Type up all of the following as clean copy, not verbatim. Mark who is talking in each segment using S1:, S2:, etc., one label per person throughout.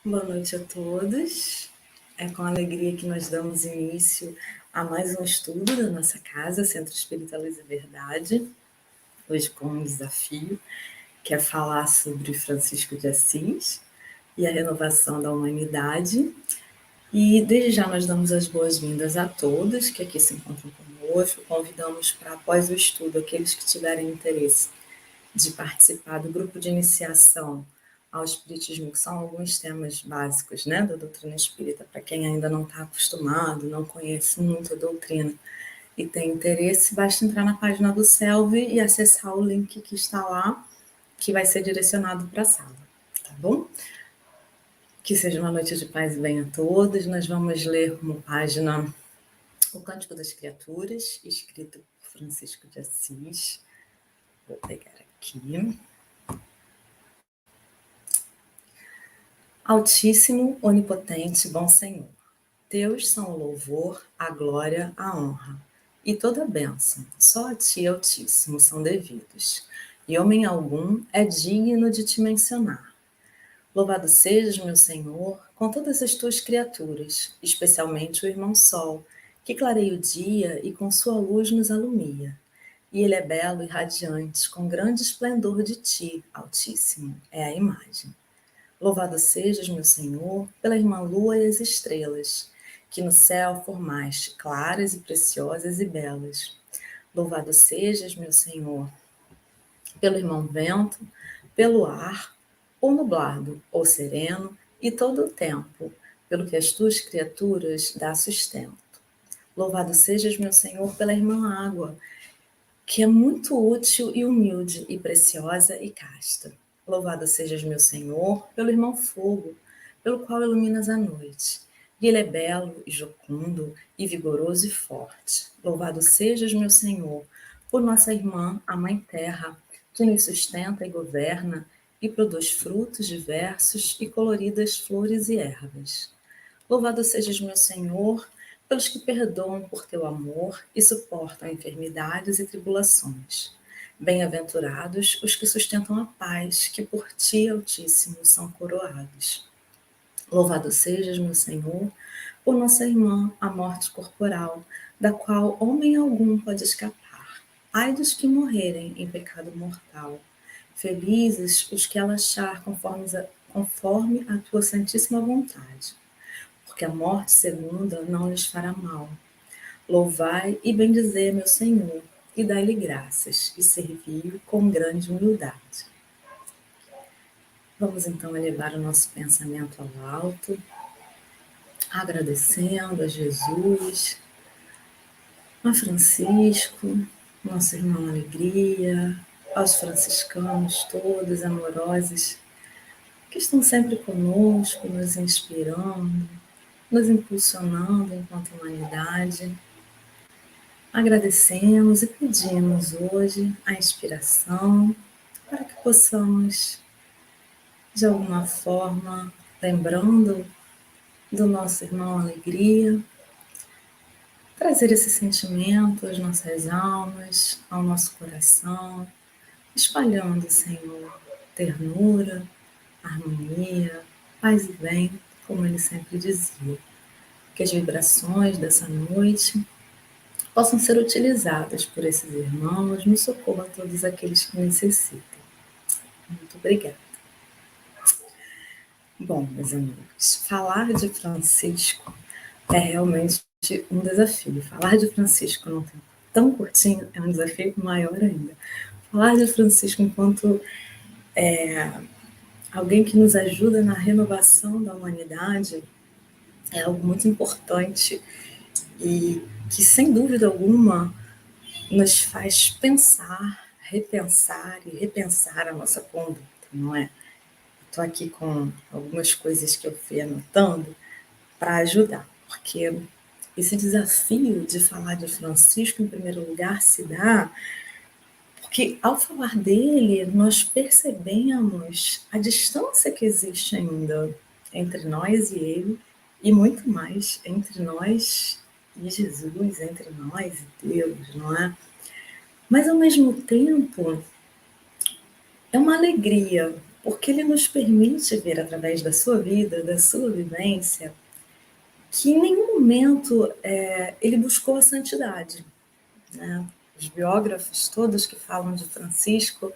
S1: Boa noite a todos. É com alegria que nós damos início a mais um estudo da nossa casa, Centro Espírita Luz e Verdade. Hoje com um desafio, que é falar sobre Francisco de Assis e a renovação da humanidade. E desde já nós damos as boas-vindas a todos que aqui se encontram conosco. Convidamos para, após o estudo, aqueles que tiverem interesse de participar do grupo de iniciação ao Espiritismo, que são alguns temas básicos, né, da doutrina espírita, para quem ainda não está acostumado, não conhece muito a doutrina e tem interesse, basta entrar na página do CELV e acessar o link que está lá, que vai ser direcionado para a sala, tá bom? Que seja uma noite de paz e bem a todos. Nós vamos ler como página o Cântico das Criaturas, escrito por Francisco de Assis. Vou pegar aqui. Altíssimo, onipotente, bom Senhor, teus são o louvor, a glória, a honra, e toda a bênção, só a ti, Altíssimo, são devidos, e homem algum é digno de te mencionar. Louvado sejas, meu Senhor, com todas as tuas criaturas, especialmente o irmão Sol, que clareia o dia e com sua luz nos alumia. E ele é belo e radiante, com grande esplendor de ti, Altíssimo, é a imagem. Louvado sejas, meu Senhor, pela irmã lua e as estrelas, que no céu formaste, claras e preciosas e belas. Louvado sejas, meu Senhor, pelo irmão vento, pelo ar, ou nublado, ou sereno, e todo o tempo, pelo que as tuas criaturas dá sustento. Louvado sejas, meu Senhor, pela irmã água, que é muito útil e humilde e preciosa e casta. Louvado sejas, meu Senhor, pelo irmão fogo, pelo qual iluminas a noite. E ele é belo e jucundo e vigoroso e forte. Louvado sejas, meu Senhor, por nossa irmã, a Mãe Terra, que nos sustenta e governa e produz frutos diversos e coloridas flores e ervas. Louvado sejas, meu Senhor, pelos que perdoam por teu amor e suportam enfermidades e tribulações. Bem-aventurados os que sustentam a paz, que por ti, Altíssimo, são coroados. Louvado sejas, meu Senhor, por nossa irmã, a morte corporal, da qual homem algum pode escapar. Ai dos que morrerem em pecado mortal. Felizes os que ela achar conforme a tua santíssima vontade, porque a morte segunda não lhes fará mal. Louvai e bendizei meu Senhor, e dai-lhe graças, e servi-o com grande humildade. Vamos então elevar o nosso pensamento ao alto, agradecendo a Jesus, a Francisco, nosso irmão Alegria, aos franciscanos todos amorosos, que estão sempre conosco, nos inspirando, nos impulsionando enquanto humanidade. Agradecemos e pedimos hoje a inspiração para que possamos, de alguma forma, lembrando do nosso irmão Alegria, trazer esse sentimento às nossas almas, ao nosso coração, espalhando, Senhor, ternura, harmonia, paz e bem, como ele sempre dizia. Que as vibrações dessa noite possam ser utilizadas por esses irmãos no socorro a todos aqueles que necessitam. Muito obrigada. Bom, meus amigos, falar de Francisco é realmente um desafio. Falar de Francisco num tempo tão curtinho é um desafio maior ainda. Falar de Francisco enquanto alguém que nos ajuda na renovação da humanidade é algo muito importante e que, sem dúvida alguma, nos faz pensar, repensar e repensar a nossa conduta, não é? Estou aqui com algumas coisas que eu fui anotando para ajudar, porque esse desafio de falar de Francisco, em primeiro lugar, se dá porque, ao falar dele, nós percebemos a distância que existe ainda entre nós e ele, e muito mais entre nós e Jesus, entre nós e Deus, não é? Mas, ao mesmo tempo, é uma alegria porque ele nos permite ver através da sua vida, da sua vivência, que em nenhum momento ele buscou a santidade, né? Os biógrafos todos que falam de Francisco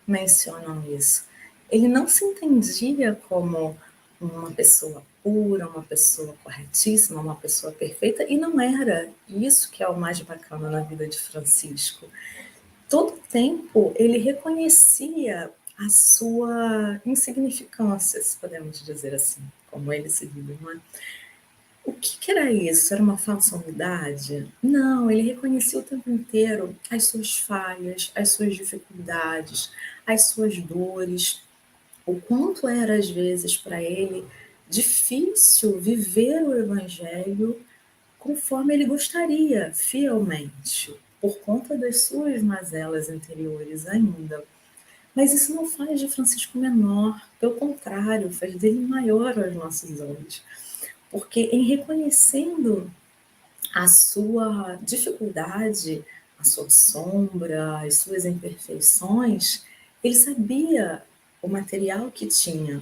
S1: mencionam isso. Ele não se entendia como uma pessoa pura, uma pessoa corretíssima, uma pessoa perfeita, e não era. Isso que é o mais bacana na vida de Francisco. Todo tempo ele reconhecia a sua insignificância, se podemos dizer assim, como ele se viu, não é? O que era isso? Era uma falsa humildade? Não, ele reconhecia o tempo inteiro as suas falhas, as suas dificuldades, as suas dores, o quanto era às vezes para ele difícil viver o evangelho conforme ele gostaria, fielmente, por conta das suas mazelas interiores ainda. Mas isso não faz de Francisco menor, pelo contrário, faz dele maior aos nossos olhos. Porque em reconhecendo a sua dificuldade, a sua sombra, as suas imperfeições, ele sabia o material que tinha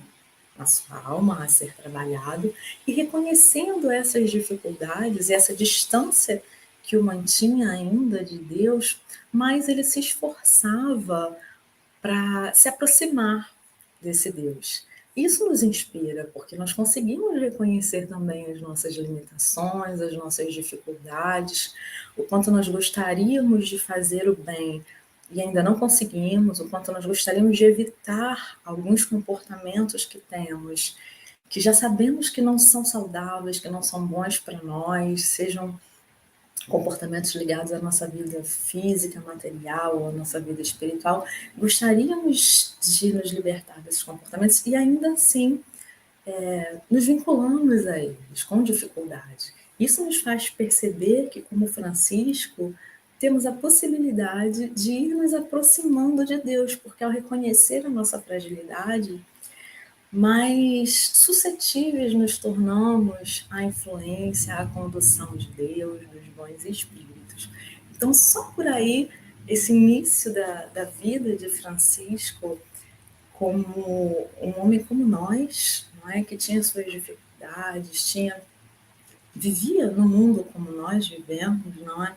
S1: a sua alma a ser trabalhado, e reconhecendo essas dificuldades e essa distância que o mantinha ainda de Deus, mais ele se esforçava para se aproximar desse Deus. Isso nos inspira, porque nós conseguimos reconhecer também as nossas limitações, as nossas dificuldades, o quanto nós gostaríamos de fazer o bem e ainda não conseguimos, o quanto nós gostaríamos de evitar alguns comportamentos que temos, que já sabemos que não são saudáveis, que não são bons para nós, sejam comportamentos ligados à nossa vida física, material, ou à nossa vida espiritual, gostaríamos de nos libertar desses comportamentos e ainda assim nos vinculamos a eles com dificuldade. Isso nos faz perceber que, como Francisco, temos a possibilidade de ir nos aproximando de Deus, porque ao reconhecer a nossa fragilidade, mais suscetíveis nos tornamos à influência, à condução de Deus, dos bons espíritos. Então, só por aí, esse início da vida de Francisco, como um homem como nós, não é? Que tinha suas dificuldades, vivia no mundo como nós vivemos, não é?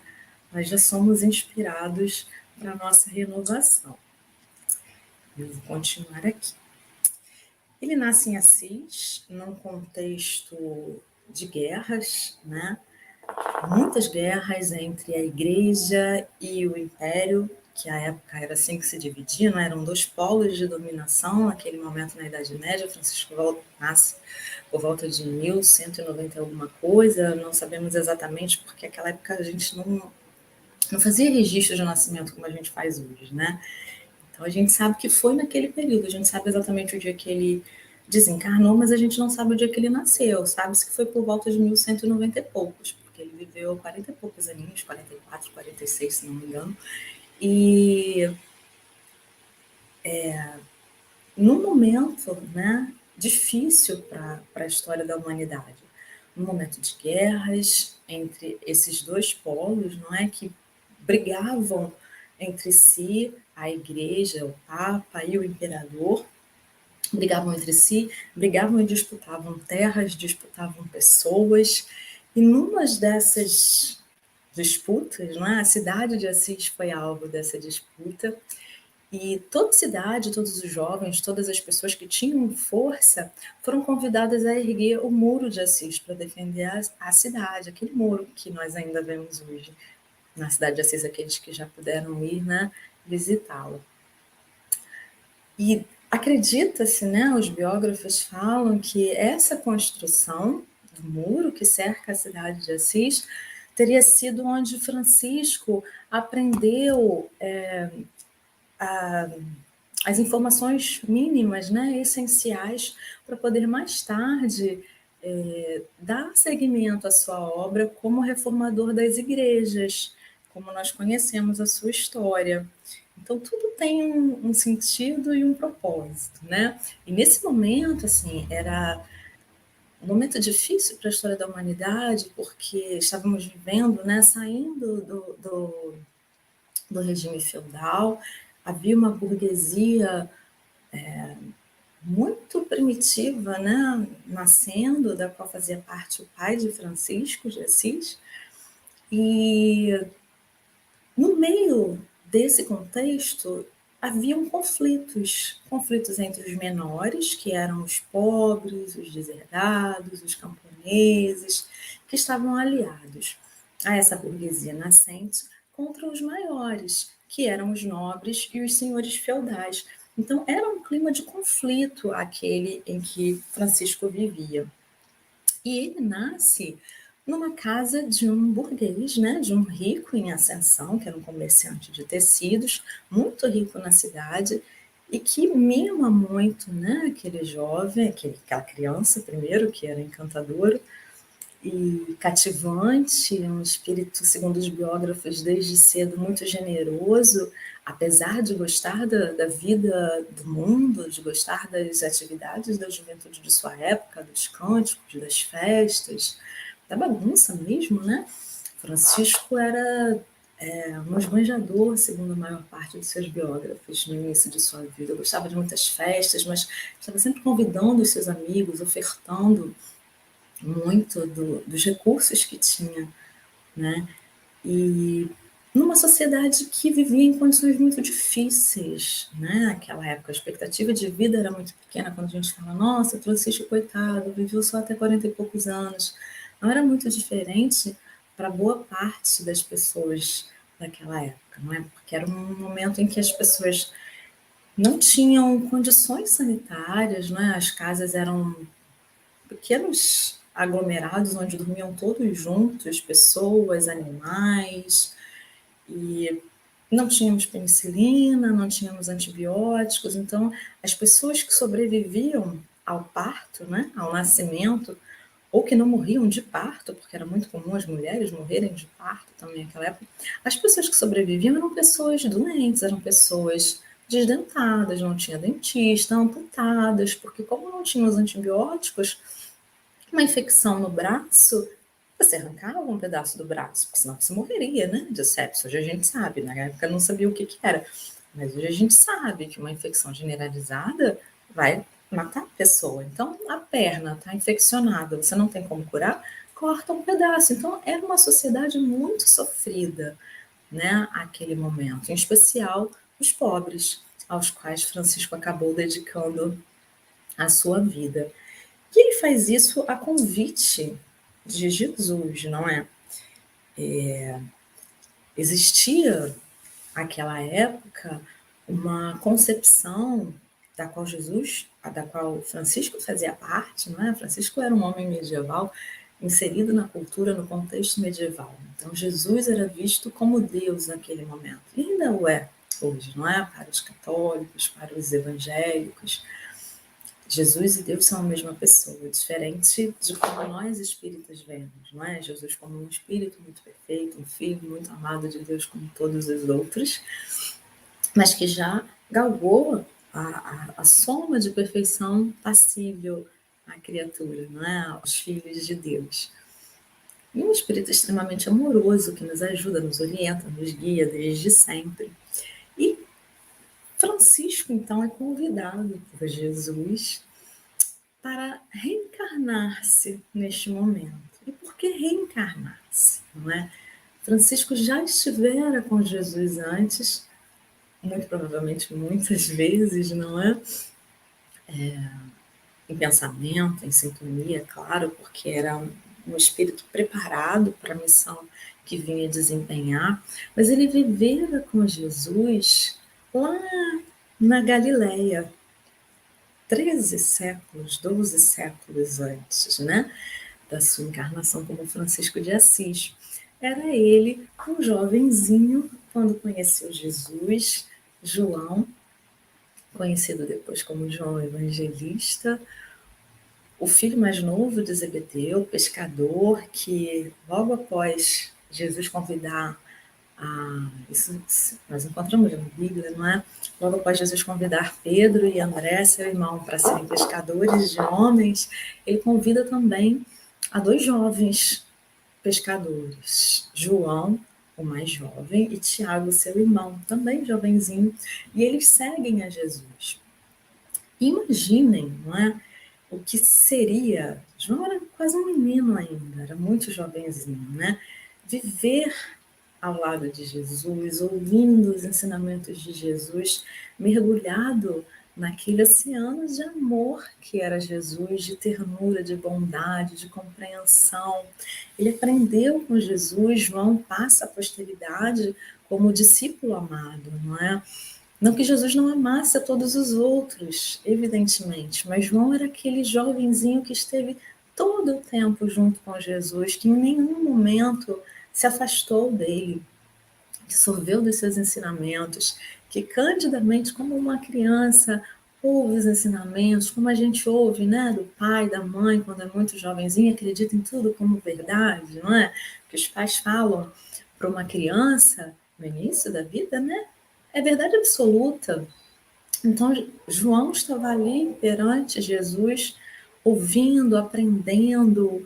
S1: Nós já somos inspirados para a nossa renovação. Eu vou continuar aqui. Ele nasce em Assis, num contexto de guerras, né? Muitas guerras entre a igreja e o império, que à época era assim que se dividia, né? Eram dois polos de dominação, naquele momento na Idade Média. Francisco nasce por volta de 1190 alguma coisa, não sabemos exatamente, porque naquela época a gente não fazia registro de nascimento como a gente faz hoje, né? Então a gente sabe que foi naquele período, a gente sabe exatamente o dia que ele desencarnou, mas a gente não sabe o dia que ele nasceu. Sabe-se que foi por volta de 1190 e poucos, porque ele viveu 40 e poucos aninhos, 44, 46, se não me engano. E num momento, né, difícil para a história da humanidade, num momento de guerras entre esses dois polos, não é, que brigavam entre si, a igreja, o papa e o imperador, brigavam entre si, brigavam e disputavam terras, disputavam pessoas, e numa dessas disputas, não é, a cidade de Assis foi alvo dessa disputa, e toda a cidade, todos os jovens, todas as pessoas que tinham força foram convidadas a erguer o muro de Assis para defender a cidade, aquele muro que nós ainda vemos hoje na cidade de Assis, aqueles que já puderam ir, né, visitá-la. E acredita-se, né, os biógrafos falam que essa construção do muro que cerca a cidade de Assis teria sido onde Francisco aprendeu as informações mínimas, né, essenciais, para poder mais tarde dar seguimento à sua obra como reformador das igrejas, como nós conhecemos a sua história. Então, tudo tem um sentido e um propósito, né? E nesse momento, assim, era um momento difícil para a história da humanidade, porque estávamos vivendo, né, saindo do regime feudal, havia uma burguesia muito primitiva, né, nascendo, da qual fazia parte o pai de Francisco de Assis, e no meio desse contexto haviam conflitos entre os menores, que eram os pobres, os deserdados, os camponeses, que estavam aliados a essa burguesia nascente contra os maiores, que eram os nobres e os senhores feudais. Então era um clima de conflito aquele em que Francisco vivia. E ele nasce numa casa de um burguês, né, de um rico em ascensão, que era um comerciante de tecidos, muito rico na cidade, e que mima muito, né, aquele jovem, aquela criança primeiro, que era encantadora e cativante, um espírito, segundo os biógrafos, desde cedo muito generoso, apesar de gostar da vida do mundo, de gostar das atividades da juventude de sua época, dos cânticos, das festas, da bagunça mesmo, né? Francisco era um esbanjador, segundo a maior parte dos seus biógrafos, no início de sua vida. Gostava de muitas festas, mas estava sempre convidando os seus amigos, ofertando muito dos recursos que tinha, né? E numa sociedade que vivia em condições muito difíceis, né? Naquela época, a expectativa de vida era muito pequena. Quando a gente fala, nossa, Francisco, coitado, viveu só até 40 e poucos anos. Não era muito diferente para boa parte das pessoas daquela época, não é? Porque era um momento em que as pessoas não tinham condições sanitárias, né? As casas eram pequenos aglomerados onde dormiam todos juntos, pessoas, animais, e não tínhamos penicilina, não tínhamos antibióticos, então as pessoas que sobreviviam ao parto, né, ao nascimento, ou que não morriam de parto, porque era muito comum as mulheres morrerem de parto também naquela época, as pessoas que sobreviviam eram pessoas doentes, eram pessoas desdentadas, não tinha dentista, amputadas, porque como não tinham os antibióticos, uma infecção no braço, você arrancava um pedaço do braço, porque senão você morreria, né, de sepsis. Hoje a gente sabe, na época não sabia o que era, mas hoje a gente sabe que uma infecção generalizada vai matar a pessoa. Então, a perna está infeccionada, você não tem como curar, corta um pedaço. Então, era uma sociedade muito sofrida, né, aquele momento, em especial os pobres, aos quais Francisco acabou dedicando a sua vida. E ele faz isso a convite de Jesus, não é? Existia, naquela época, uma concepção da qual da qual Francisco fazia parte, não é? Francisco era um homem medieval inserido na cultura, no contexto medieval. Então, Jesus era visto como Deus naquele momento. E ainda o é hoje, não é? Para os católicos, para os evangélicos. Jesus e Deus são a mesma pessoa, diferente de como nós espíritas vemos, não é? Jesus como um espírito muito perfeito, um filho muito amado de Deus como todos os outros, mas que já galgou a soma de perfeição passível à criatura, não é? Aos filhos de Deus. E um espírito extremamente amoroso que nos ajuda, nos orienta, nos guia desde sempre. E Francisco, então, é convidado por Jesus para reencarnar-se neste momento. E por que reencarnar-se, não é? Francisco já estivera com Jesus antes, muito provavelmente muitas vezes, não é? Em pensamento, em sintonia, claro, porque era um espírito preparado para a missão que vinha desempenhar, mas ele vivera com Jesus lá na Galileia, 13 séculos, 12 séculos antes, né? Da sua encarnação como Francisco de Assis. Era ele, um jovenzinho, quando conheceu Jesus, João, conhecido depois como João Evangelista, o filho mais novo de Zebedeu, pescador, que logo após Jesus convidar isso nós encontramos na Bíblia, não é? Logo após Jesus convidar Pedro e André, seu irmão, para serem pescadores de homens, ele convida também a dois jovens pescadores, João, o mais jovem, e Tiago, seu irmão, também jovenzinho, e eles seguem a Jesus. Imaginem, não é? O que seria, João era quase um menino ainda, era muito jovenzinho, né? Viver ao lado de Jesus, ouvindo os ensinamentos de Jesus, mergulhado naquele oceano de amor que era Jesus, de ternura, de bondade, de compreensão. Ele aprendeu com Jesus, João passa a posteridade como discípulo amado, não é? Não que Jesus não amasse a todos os outros, evidentemente, mas João era aquele jovenzinho que esteve todo o tempo junto com Jesus, que em nenhum momento se afastou dele, que sorveu dos seus ensinamentos, que candidamente, como uma criança, ouve os ensinamentos, como a gente ouve, né, do pai, da mãe, quando é muito jovenzinho, acredita em tudo como verdade, não é? Que os pais falam para uma criança no início da vida, né? É verdade absoluta. Então, João estava ali perante Jesus, ouvindo, aprendendo,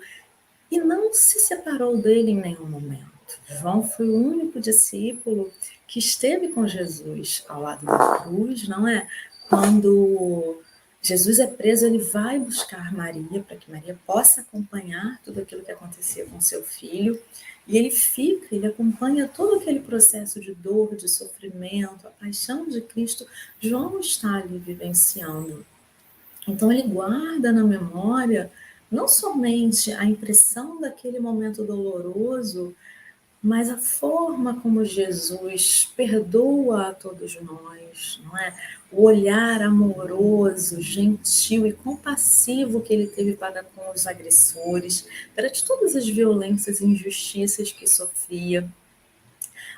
S1: e não se separou dele em nenhum momento. João foi o único discípulo que esteve com Jesus ao lado da cruz, não é? Quando Jesus é preso, ele vai buscar Maria para que Maria possa acompanhar tudo aquilo que acontecia com seu filho. E ele fica, ele acompanha todo aquele processo de dor, de sofrimento, a paixão de Cristo. João está ali vivenciando. Então ele guarda na memória não somente a impressão daquele momento doloroso, mas a forma como Jesus perdoa a todos nós, não é? O olhar amoroso, gentil e compassivo que ele teve para com os agressores, perante todas as violências e injustiças que sofria.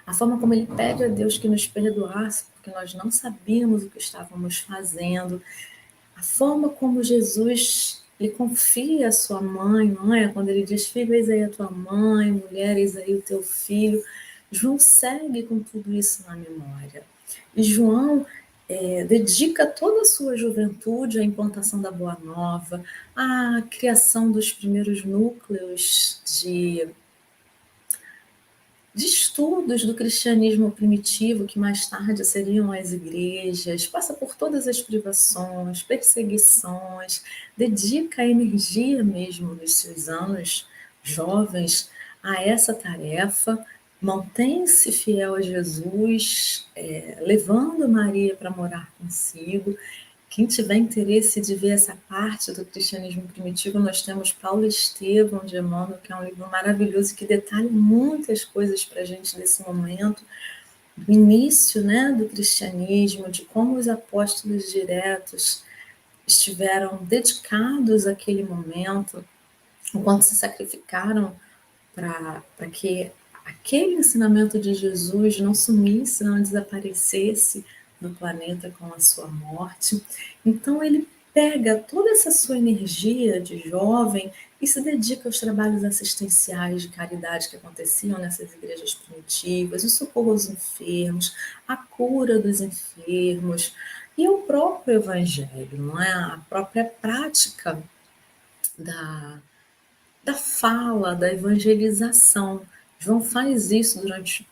S1: A forma como ele pede a Deus que nos perdoasse, porque nós não sabíamos o que estávamos fazendo. A forma como Jesus lhe confia a sua mãe, não é? Quando ele diz, filho, eis aí a tua mãe, mulher, eis aí o teu filho. João segue com tudo isso na memória. E João dedica toda a sua juventude à implantação da Boa Nova, à criação dos primeiros núcleos de estudos do cristianismo primitivo, que mais tarde seriam as igrejas, passa por todas as privações, perseguições, dedica a energia mesmo dos seus anos jovens a essa tarefa, mantém-se fiel a Jesus, levando Maria para morar consigo. Quem tiver interesse de ver essa parte do cristianismo primitivo, nós temos Paulo Estevão de Emmanuel, que é um livro maravilhoso que detalha muitas coisas para a gente nesse momento, do início, né, do cristianismo, de como os apóstolos diretos estiveram dedicados àquele momento, o quanto se sacrificaram para que aquele ensinamento de Jesus não sumisse, não desaparecesse do planeta com a sua morte. Então ele pega toda essa sua energia de jovem e se dedica aos trabalhos assistenciais de caridade que aconteciam nessas igrejas primitivas, o socorro aos enfermos, a cura dos enfermos e o próprio evangelho, não é? A própria prática da, da fala, da evangelização. João faz isso durante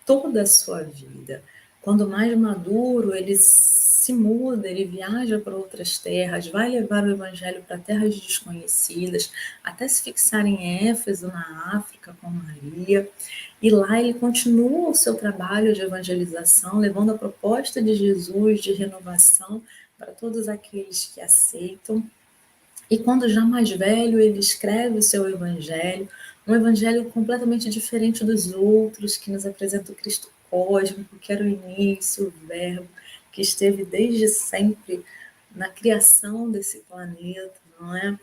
S1: toda a sua vida. Quando mais maduro, ele se muda, ele viaja para outras terras, vai levar o evangelho para terras desconhecidas, até se fixar em Éfeso, na África, com Maria. E lá ele continua o seu trabalho de evangelização, levando a proposta de Jesus de renovação para todos aqueles que aceitam. E quando já mais velho, ele escreve o seu evangelho, um evangelho completamente diferente dos outros, que nos apresenta o Cristo cósmico, que era o início, o verbo, que esteve desde sempre na criação desse planeta, não é?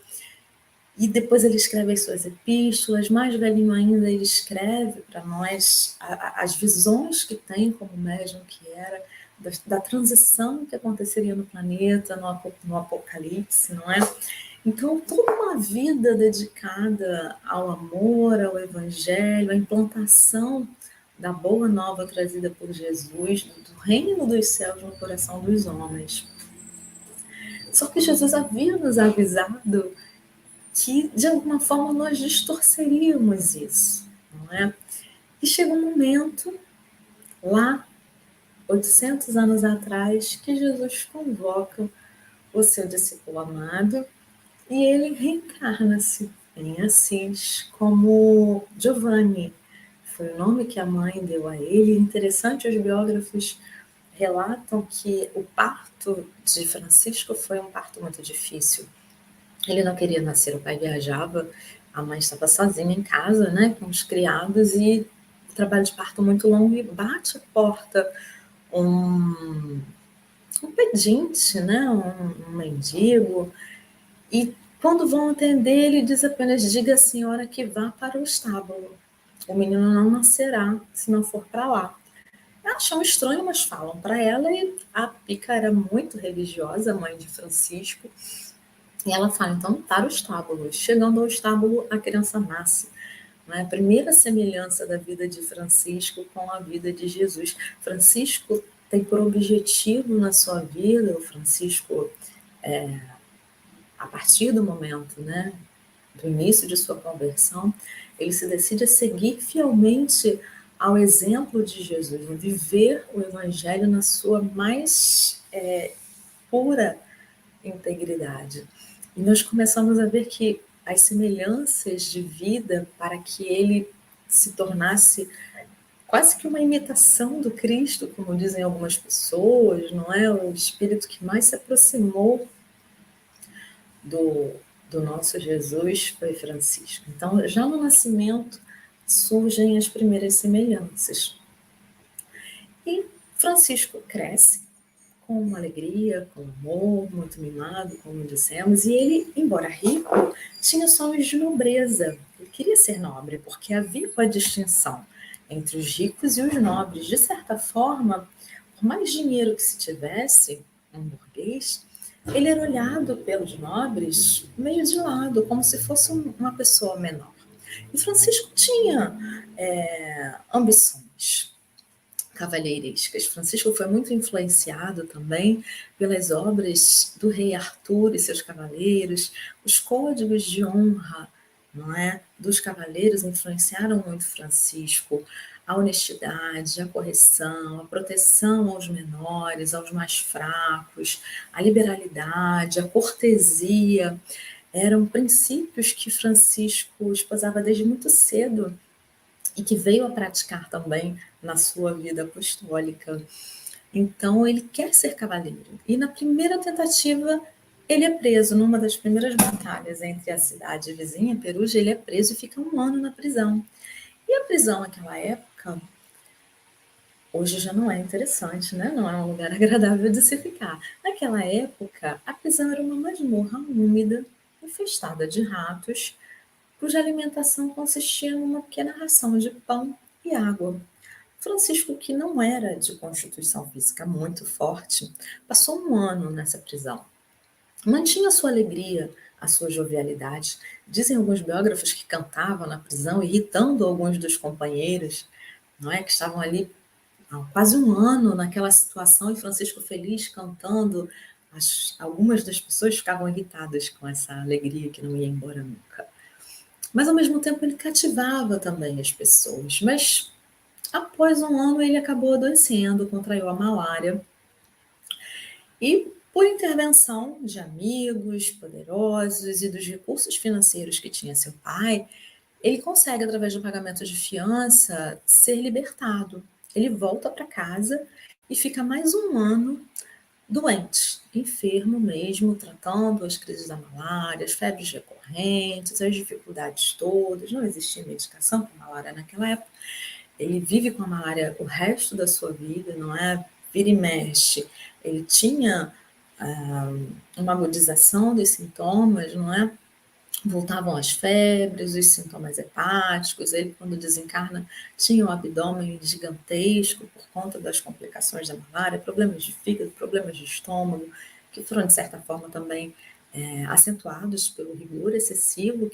S1: E depois ele escreve as suas epístolas, mais velhinho ainda, ele escreve para nós as visões que tem como médium que era, da transição que aconteceria no planeta, no Apocalipse, não é? Então, toda uma vida dedicada ao amor, ao Evangelho, à implantação da boa nova trazida por Jesus, do reino dos céus no coração dos homens. Só que Jesus havia nos avisado que, de alguma forma, nós distorceríamos isso, não é? E chega um momento, lá, 800 anos atrás, que Jesus convoca o seu discípulo amado, e ele reencarna-se em Assis como Giovanni. Foi o nome que a mãe deu a ele. Interessante, os biógrafos relatam que o parto de Francisco foi um parto muito difícil. Ele não queria nascer, o pai viajava, a mãe estava sozinha em casa, né, com os criados, e o trabalho de parto muito longo, e bate a porta um, um pedinte, né, um mendigo, e quando vão atender, ele diz apenas: diga à senhora que vá para o estábulo. O menino não nascerá se não for para lá. Acham estranho, mas falam para ela, e a Pica era muito religiosa, a mãe de Francisco, e ela fala, então, para o estábulo. Chegando ao estábulo, a criança nasce. Né? A primeira semelhança da vida de Francisco com a vida de Jesus. Francisco tem por objetivo na sua vida, o Francisco, a partir do momento, né, do início de sua conversão, ele se decide a seguir fielmente ao exemplo de Jesus, viver o Evangelho na sua mais pura integridade. E nós começamos a ver que as semelhanças de vida para que ele se tornasse quase que uma imitação do Cristo, como dizem algumas pessoas, não é? O espírito que mais se aproximou do, do nosso Jesus foi Francisco. Então, já no nascimento surgem as primeiras semelhanças. E Francisco cresce com uma alegria, com amor, muito mimado, como dissemos, e ele, embora rico, tinha sonhos de nobreza. Ele queria ser nobre, porque havia uma distinção entre os ricos e os nobres. De certa forma, por mais dinheiro que se tivesse, um burguês, ele era olhado pelos nobres meio de lado, como se fosse uma pessoa menor. E Francisco tinha ambições cavalheirescas. Francisco foi muito influenciado também pelas obras do rei Arthur e seus cavaleiros, os códigos de honra, não é, dos cavaleiros influenciaram muito Francisco. A honestidade, a correção, a proteção aos menores, aos mais fracos, a liberalidade, a cortesia, eram princípios que Francisco esposava desde muito cedo e que veio a praticar também na sua vida apostólica. Então, ele quer ser cavaleiro. E na primeira tentativa, ele é preso. Numa das primeiras batalhas entre a cidade vizinha, Perugia, ele é preso e fica 1 ano na prisão. E a prisão naquela época, hoje já não é interessante, né? Não é um lugar agradável de se ficar. Naquela época, a prisão era uma masmorra úmida, infestada de ratos, cuja alimentação consistia numa pequena ração de pão e água. Francisco, que não era de constituição física muito forte, passou 1 ano nessa prisão. Mantinha a sua alegria, a sua jovialidade. Dizem alguns biógrafos que cantava na prisão, irritando alguns dos companheiros, não é, que estavam ali há quase 1 ano naquela situação, e Francisco feliz cantando. Algumas das pessoas ficavam irritadas com essa alegria que não ia embora nunca. Mas, ao mesmo tempo, ele cativava também as pessoas. Mas, após 1 ano, ele acabou adoecendo, contraiu a malária. E, por intervenção de amigos poderosos e dos recursos financeiros que tinha seu pai, ele consegue, através do pagamento de fiança, ser libertado. Ele volta para casa e fica mais 1 ano doente, enfermo mesmo, tratando as crises da malária, as febres recorrentes, as dificuldades todas. Não existia medicação para malária naquela época. Ele vive com a malária o resto da sua vida, não é? Vira e mexe. Ele tinha uma agudização dos sintomas, não é? Voltavam as febres, os sintomas hepáticos. Ele, quando desencarna, tinha um abdômen gigantesco por conta das complicações da malária, problemas de fígado, problemas de estômago, que foram, de certa forma, também acentuados pelo rigor excessivo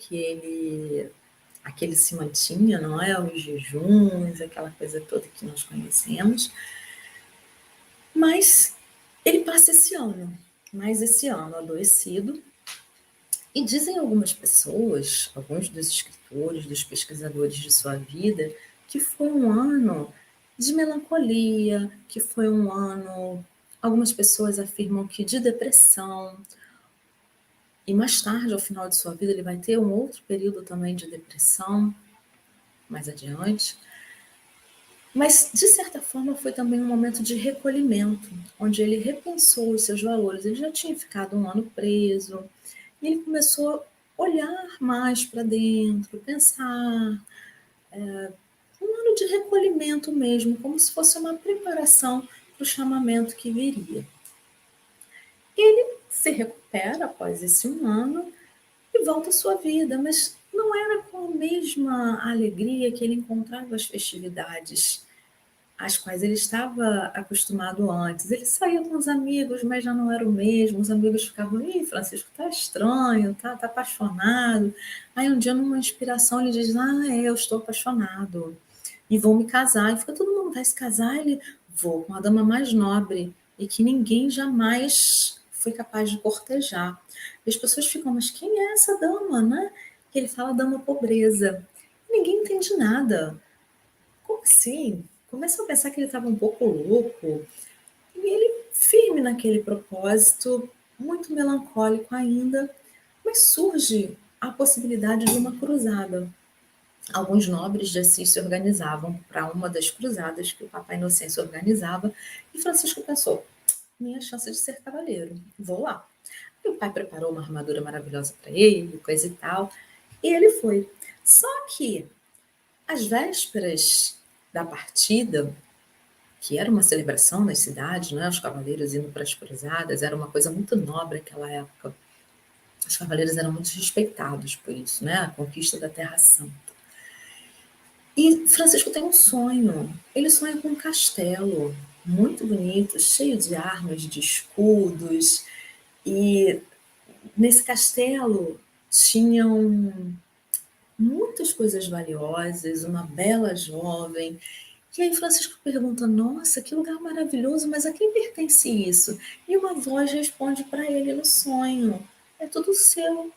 S1: a que ele se mantinha, não é? Os jejuns, aquela coisa toda que nós conhecemos. Mas ele passa esse ano adoecido. E dizem algumas pessoas, alguns dos escritores, dos pesquisadores de sua vida, que foi 1 ano de melancolia, que foi 1 ano Algumas pessoas afirmam que de depressão, e mais tarde, ao final de sua vida, ele vai ter um outro período também de depressão, mais adiante. Mas, de certa forma, foi também um momento de recolhimento, onde ele repensou os seus valores. Ele já tinha ficado um ano preso, e ele começou a olhar mais para dentro, pensar, um ano de recolhimento mesmo, como se fosse uma preparação para o chamamento que viria. Ele se recupera após esse um ano e volta à sua vida, mas não era com a mesma alegria que ele encontrava as festividades às quais ele estava acostumado antes. Ele saía com os amigos, mas já não era o mesmo. Os amigos ficavam, ih, Francisco, tá estranho, tá apaixonado. Aí um dia, numa inspiração, ele diz, eu estou apaixonado e vou me casar. E fica, todo mundo vai se casar? Ele, vou com a dama mais nobre e que ninguém jamais foi capaz de cortejar. E as pessoas ficam, mas quem é essa dama, né? E ele fala, dama pobreza. Ninguém entende nada. Como assim? Começam a pensar que ele estava um pouco louco. E ele, firme naquele propósito, muito melancólico ainda, mas surge a possibilidade de uma cruzada. Alguns nobres de Assis se organizavam para uma das cruzadas que o Papa Inocêncio organizava, e Francisco pensou, minha chance de ser cavaleiro, vou lá. E o pai preparou uma armadura maravilhosa para ele, coisa e tal, e ele foi. Só que, às vésperas da partida, que era uma celebração nas cidades, né? Os cavaleiros indo para as cruzadas, era uma coisa muito nobre naquela época. Os cavaleiros eram muito respeitados por isso, né? A conquista da Terra Santa. E Francisco tem um sonho. Ele sonha com um castelo muito bonito, cheio de armas, de escudos. E nesse castelo tinham muitas coisas valiosas, uma bela jovem. E aí Francisco pergunta, nossa, que lugar maravilhoso, mas a quem pertence isso? E uma voz responde para ele no sonho, é tudo seu,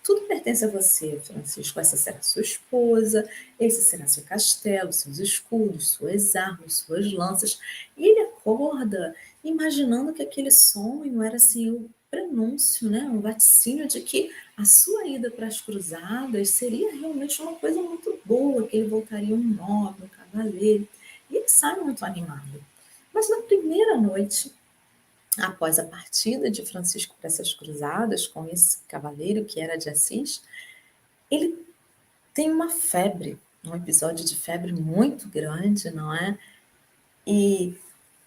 S1: tudo pertence a você, Francisco. Essa será sua esposa, esse será seu castelo, seus escudos, suas armas, suas lanças. E ele acorda imaginando que aquele sonho era assim o prenúncio, né? Um vaticínio de que a sua ida para as cruzadas seria realmente uma coisa muito boa, que ele voltaria um nobre, um cavaleiro. E ele sai muito animado. Mas na primeira noite, após a partida de Francisco para essas cruzadas com esse cavaleiro que era de Assis, ele tem uma febre, um episódio de febre muito grande, não é? E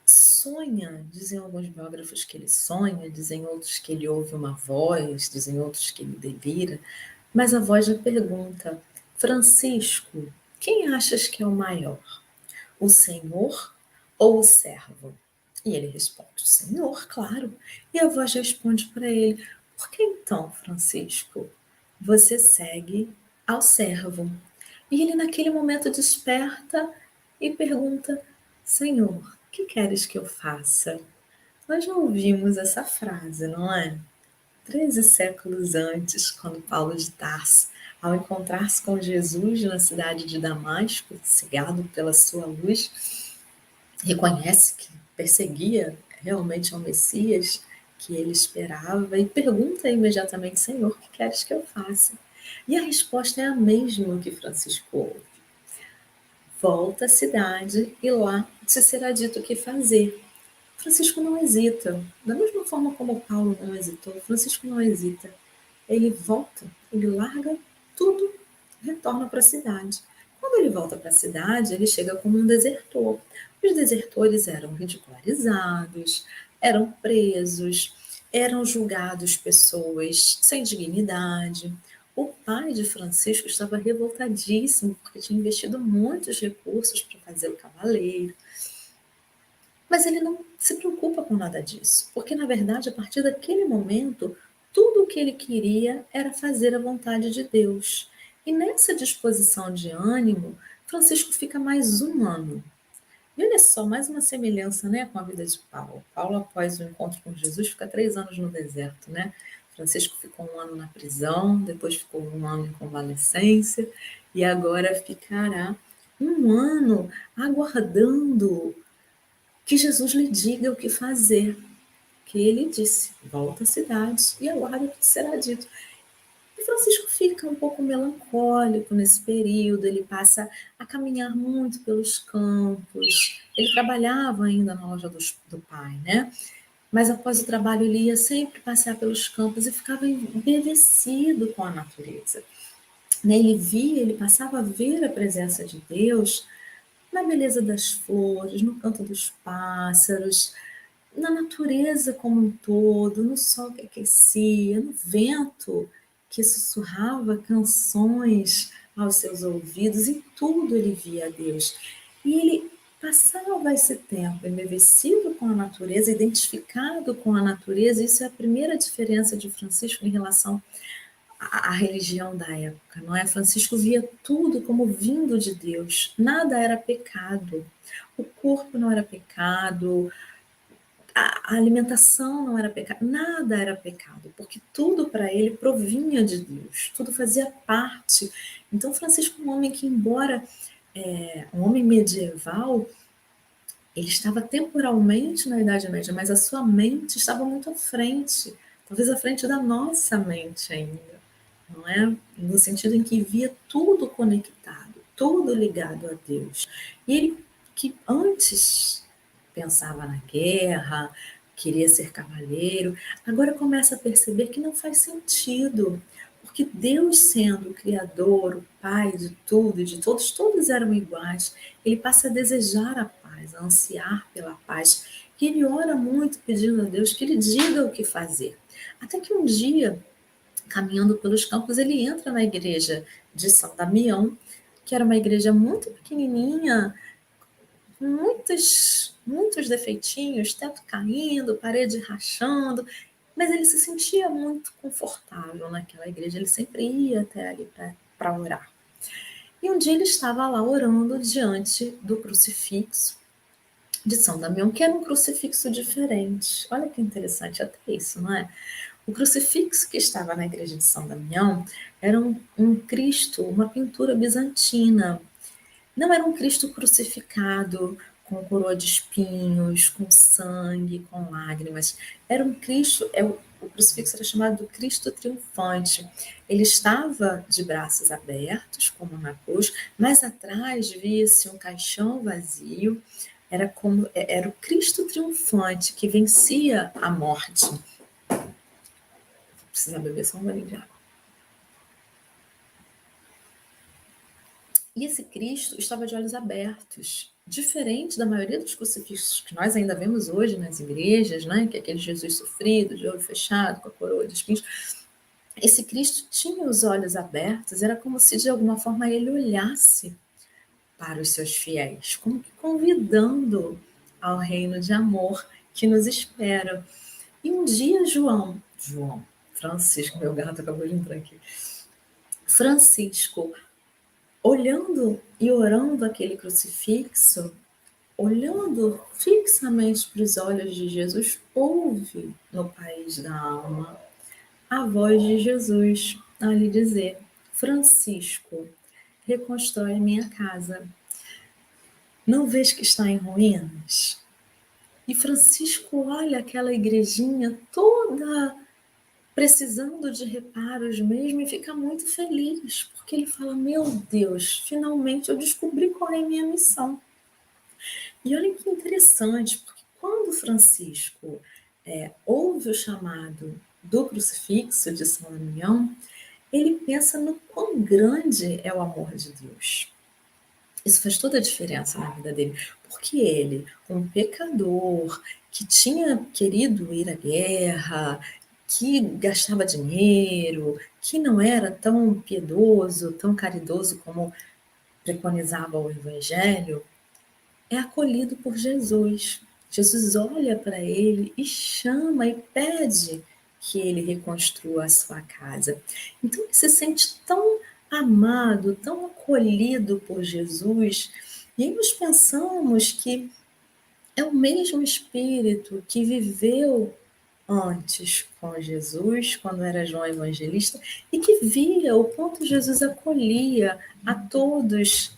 S1: sonha, dizem alguns biógrafos que ele sonha, dizem outros que ele ouve uma voz, dizem outros que ele delira, mas a voz já pergunta, Francisco, quem achas que é o maior? O Senhor ou o servo? E ele responde, o Senhor, claro. E a voz responde para ele, por que então, Francisco, você segue ao servo? E ele naquele momento desperta e pergunta, Senhor, que queres que eu faça? Nós já ouvimos essa frase, não é? 13 séculos antes, quando Paulo de Tarso, ao encontrar-se com Jesus na cidade de Damasco, cegado pela sua luz, reconhece que perseguia realmente ao Messias que ele esperava e pergunta imediatamente, Senhor, o que queres que eu faça? E a resposta é a mesma que Francisco ouve. Volta à cidade e lá te será dito o que fazer. Francisco não hesita. Da mesma forma como Paulo não hesitou, Francisco não hesita. Ele volta, ele larga tudo, retorna para a cidade. Quando ele volta para a cidade, ele chega como um desertor. Os desertores eram ridicularizados, eram presos, eram julgados pessoas sem dignidade. O pai de Francisco estava revoltadíssimo, porque tinha investido muitos recursos para fazer o cavaleiro. Mas ele não se preocupa com nada disso, porque na verdade, a partir daquele momento, tudo o que ele queria era fazer a vontade de Deus. E nessa disposição de ânimo, Francisco fica mais um ano. E olha só, mais uma semelhança, né, com a vida de Paulo. Paulo, após o encontro com Jesus, fica 3 anos no deserto, né? Francisco ficou um ano na prisão, depois ficou um ano em convalescência, e agora ficará um ano aguardando que Jesus lhe diga o que fazer. Que ele disse: volta à cidade e aguarda o que te será dito. E Francisco fica um pouco melancólico nesse período, ele passa a caminhar muito pelos campos. Ele trabalhava ainda na loja do pai, né? Mas após o trabalho ele ia sempre passear pelos campos e ficava embevecido com a natureza. Né? Ele passava a ver a presença de Deus na beleza das flores, no canto dos pássaros, na natureza como um todo, no sol que aquecia, no vento que sussurrava canções aos seus ouvidos, em tudo ele via a Deus. E ele passava esse tempo embevecido com a natureza, identificado com a natureza. Isso é a primeira diferença de Francisco em relação à religião da época, não é? Francisco via tudo como vindo de Deus, nada era pecado. O corpo não era pecado, a alimentação não era pecado, nada era pecado, porque tudo para ele provinha de Deus, tudo fazia parte. Então, Francisco é um homem que, embora um homem medieval, ele estava temporalmente na Idade Média, mas a sua mente estava muito à frente, talvez à frente da nossa mente ainda, não é? No sentido em que via tudo conectado, tudo ligado a Deus. E ele, que antes pensava na guerra, queria ser cavaleiro, agora começa a perceber que não faz sentido, porque Deus, sendo o Criador, o Pai de tudo e de todos, todos eram iguais. Ele passa a desejar a paz, a ansiar pela paz. E ele ora muito pedindo a Deus que lhe diga o que fazer. Até que um dia, caminhando pelos campos, ele entra na igreja de São Damião, que era uma igreja muito pequenininha, muitos defeitinhos, teto caindo, parede rachando, mas ele se sentia muito confortável naquela igreja, ele sempre ia até ali para orar. E um dia ele estava lá orando diante do crucifixo de São Damião, que era um crucifixo diferente. Olha que interessante até isso, não é? O crucifixo que estava na igreja de São Damião era um Cristo, uma pintura bizantina. Não era um Cristo crucificado com coroa de espinhos, com sangue, com lágrimas. Era um Cristo, o crucifixo era chamado do Cristo triunfante. Ele estava de braços abertos, como na cruz, mas atrás via-se um caixão vazio. Era o Cristo triunfante que vencia a morte. Precisa beber só um golinho de água. E esse Cristo estava de olhos abertos, diferente da maioria dos crucifixos que nós ainda vemos hoje nas igrejas, né? Que é aquele Jesus sofrido, de olho fechado, com a coroa de espinhos. Esse Cristo tinha os olhos abertos, era como se de alguma forma ele olhasse para os seus fiéis, como que convidando ao reino de amor que nos espera. E um dia Francisco, meu gato acabou de entrar aqui. Francisco, olhando e orando aquele crucifixo, olhando fixamente para os olhos de Jesus, ouve no país da alma a voz de Jesus a lhe dizer: Francisco, reconstrói minha casa. Não vês que está em ruínas? E Francisco olha aquela igrejinha toda precisando de reparos mesmo e fica muito feliz, porque ele fala: meu Deus, finalmente eu descobri qual é a minha missão. E olha que interessante, porque quando Francisco ouve o chamado do crucifixo de São Damião, ele pensa no quão grande é o amor de Deus. Isso faz toda a diferença na vida dele, porque ele, um pecador que tinha querido ir à guerra, que gastava dinheiro, que não era tão piedoso, tão caridoso como preconizava o Evangelho, é acolhido por Jesus. Jesus olha para ele e chama e pede que ele reconstrua a sua casa. Então ele se sente tão amado, tão acolhido por Jesus. E aí nós pensamos que é o mesmo Espírito que viveu antes com Jesus, quando era João Evangelista, e que via o quanto Jesus acolhia a todos,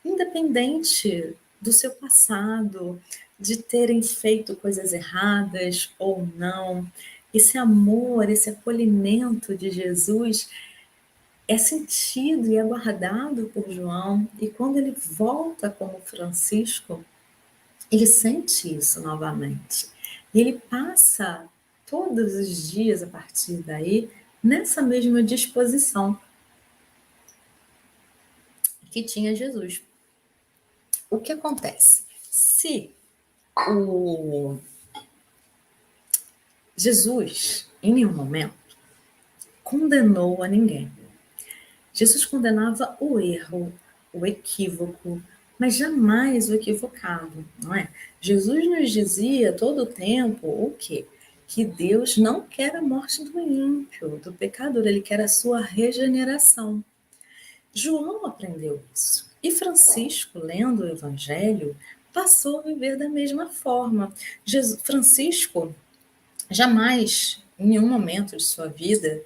S1: independente do seu passado, de terem feito coisas erradas ou não. Esse amor, esse acolhimento de Jesus é sentido e é guardado por João, e quando ele volta como Francisco, ele sente isso novamente. E ele passa todos os dias, a partir daí, nessa mesma disposição que tinha Jesus. O que acontece? Se o Jesus, em nenhum momento, condenou a ninguém. Jesus condenava o erro, o equívoco, mas jamais o equivocado, não é? Jesus nos dizia todo o tempo o quê? Que Deus não quer a morte do ímpio, do pecador, ele quer a sua regeneração. João aprendeu isso. E Francisco, lendo o Evangelho, passou a viver da mesma forma. Francisco jamais, em nenhum momento de sua vida,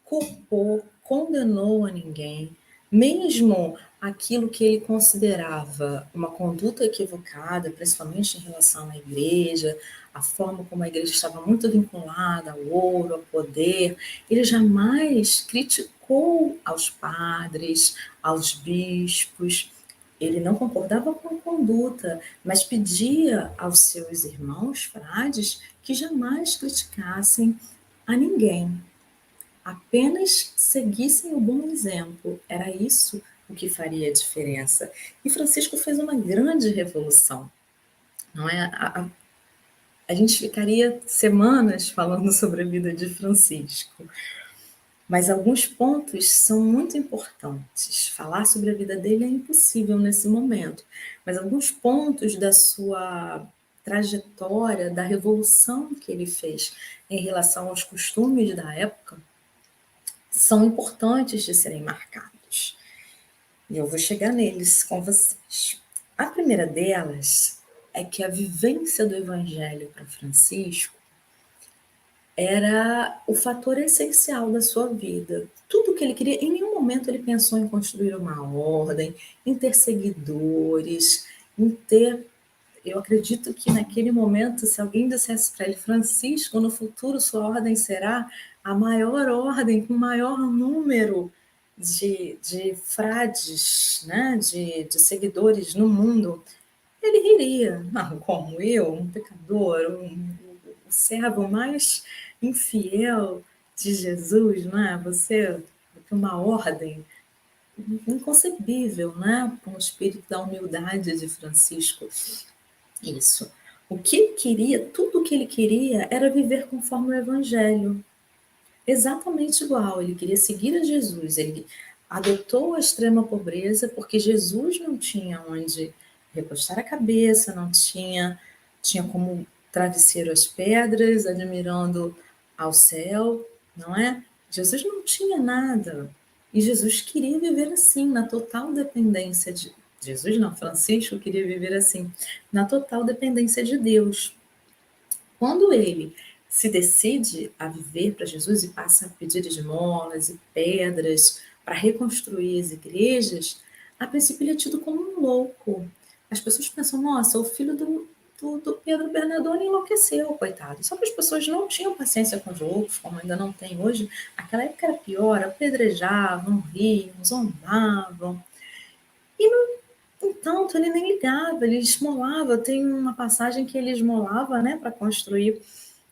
S1: culpou, condenou a ninguém, mesmo aquilo que ele considerava uma conduta equivocada, principalmente em relação à igreja, a forma como a igreja estava muito vinculada ao ouro, ao poder, ele jamais criticou aos padres, aos bispos. Ele não concordava com a conduta, mas pedia aos seus irmãos frades que jamais criticassem a ninguém, apenas seguissem o bom exemplo. Era isso o que faria a diferença. E Francisco fez uma grande revolução. Não é? A gente ficaria semanas falando sobre a vida de Francisco, mas alguns pontos são muito importantes. Falar sobre a vida dele é impossível nesse momento, mas alguns pontos da sua trajetória, da revolução que ele fez em relação aos costumes da época, são importantes de serem marcados. E eu vou chegar neles com vocês. A primeira delas é que a vivência do Evangelho para Francisco era o fator essencial da sua vida. Tudo que ele queria, em nenhum momento ele pensou em construir uma ordem, em ter seguidores, em ter. Eu acredito que naquele momento, se alguém dissesse para ele, Francisco, no futuro sua ordem será a maior ordem, com o maior número de frades, né, de seguidores no mundo, ele riria. Não, como eu, um pecador, o servo mais infiel de Jesus, não é? Você tem uma ordem inconcebível, né? Com o espírito da humildade de Francisco. Isso. O que ele queria, tudo o que ele queria era viver conforme o Evangelho. Exatamente igual. Ele queria seguir a Jesus. Ele adotou a extrema pobreza porque Jesus não tinha onde recostar a cabeça, não tinha como travesseiro as pedras, admirando ao céu, não é? Jesus não tinha nada. E Jesus queria viver assim, na total dependência de Jesus, não, Francisco queria viver assim, na total dependência de Deus. Quando ele se decide a viver para Jesus e passa a pedir esmolas e pedras para reconstruir as igrejas, a princípio ele é tido como um louco. As pessoas pensam, nossa, o filho do Pedro Bernardone enlouqueceu, coitado. Só que as pessoas não tinham paciência com os loucos, como ainda não tem hoje. Aquela época era pior, apedrejavam, riam, zombavam. E no entanto, ele nem ligava, ele esmolava. Tem uma passagem que ele esmolava, né, para construir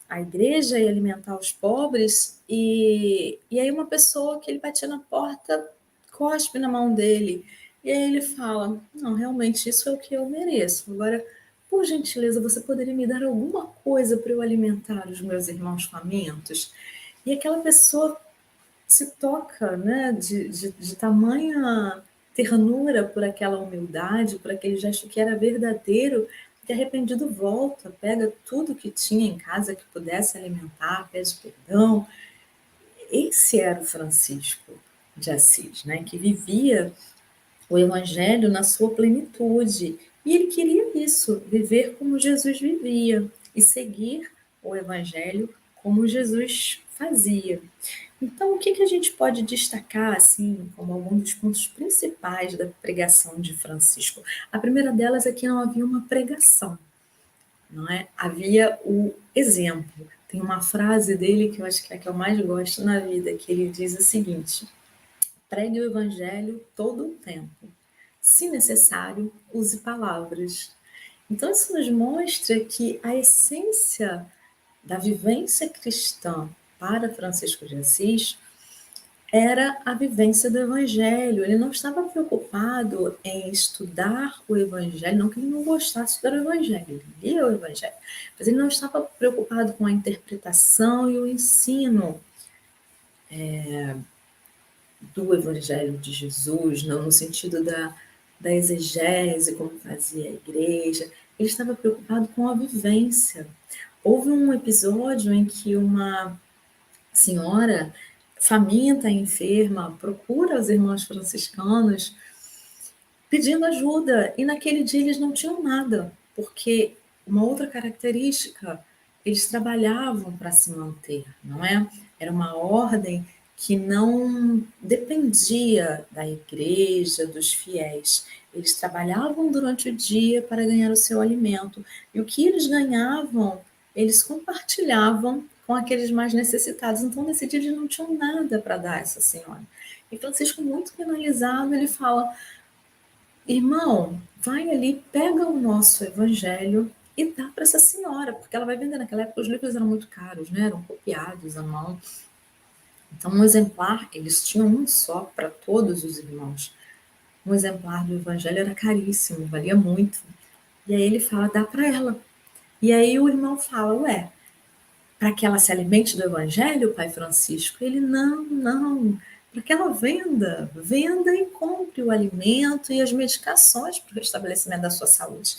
S1: a igreja e alimentar os pobres, e aí uma pessoa que ele batia na porta cospe na mão dele, e aí ele fala, não, realmente isso é o que eu mereço, agora, por gentileza, você poderia me dar alguma coisa para eu alimentar os meus irmãos famintos? E aquela pessoa se toca, né, de tamanha ternura por aquela humildade, por aquele gesto que era verdadeiro, que arrependido volta, pega tudo que tinha em casa que pudesse alimentar, pede perdão. Esse era o Francisco de Assis, né, que vivia o Evangelho na sua plenitude. E ele queria isso, viver como Jesus vivia e seguir o Evangelho como Jesus fazia. Então, o que que a gente pode destacar, assim, como alguns dos pontos principais da pregação de Francisco? A primeira delas é que não havia uma pregação, não é? Havia o exemplo. Tem uma frase dele que eu acho que é a que eu mais gosto na vida, que ele diz o seguinte: pregue o evangelho todo o tempo. Se necessário, use palavras. Então, isso nos mostra que a essência da vivência cristã para Francisco de Assis era a vivência do Evangelho. Ele não estava preocupado em estudar o Evangelho, não que ele não gostasse do Evangelho, ele lia o Evangelho, mas ele não estava preocupado com a interpretação e o ensino do Evangelho de Jesus, não no sentido da exegese, como fazia a igreja. Ele estava preocupado com a vivência. Houve um episódio em que uma senhora faminta, enferma, procura os irmãos franciscanos pedindo ajuda, e naquele dia eles não tinham nada, porque uma outra característica, eles trabalhavam para se manter, não é? Era uma ordem que não dependia da igreja, dos fiéis. Eles trabalhavam durante o dia para ganhar o seu alimento, e o que eles ganhavam, eles compartilhavam com aqueles mais necessitados. Então, nesse dia, eles não tinham nada para dar a essa senhora. E Francisco, muito penalizado, ele fala: irmão, vai ali, pega o nosso evangelho e dá para essa senhora, porque ela vai vender. Naquela época os livros eram muito caros, né? Eram copiados à mão. Então, um exemplar, eles tinham um só para todos os irmãos. Um exemplar do evangelho era caríssimo, valia muito. E aí ele fala: dá para ela. E aí o irmão fala: ué, para que ela se alimente do evangelho, pai Francisco? Ele: não, não, para que ela venda e compre o alimento e as medicações para o restabelecimento da sua saúde.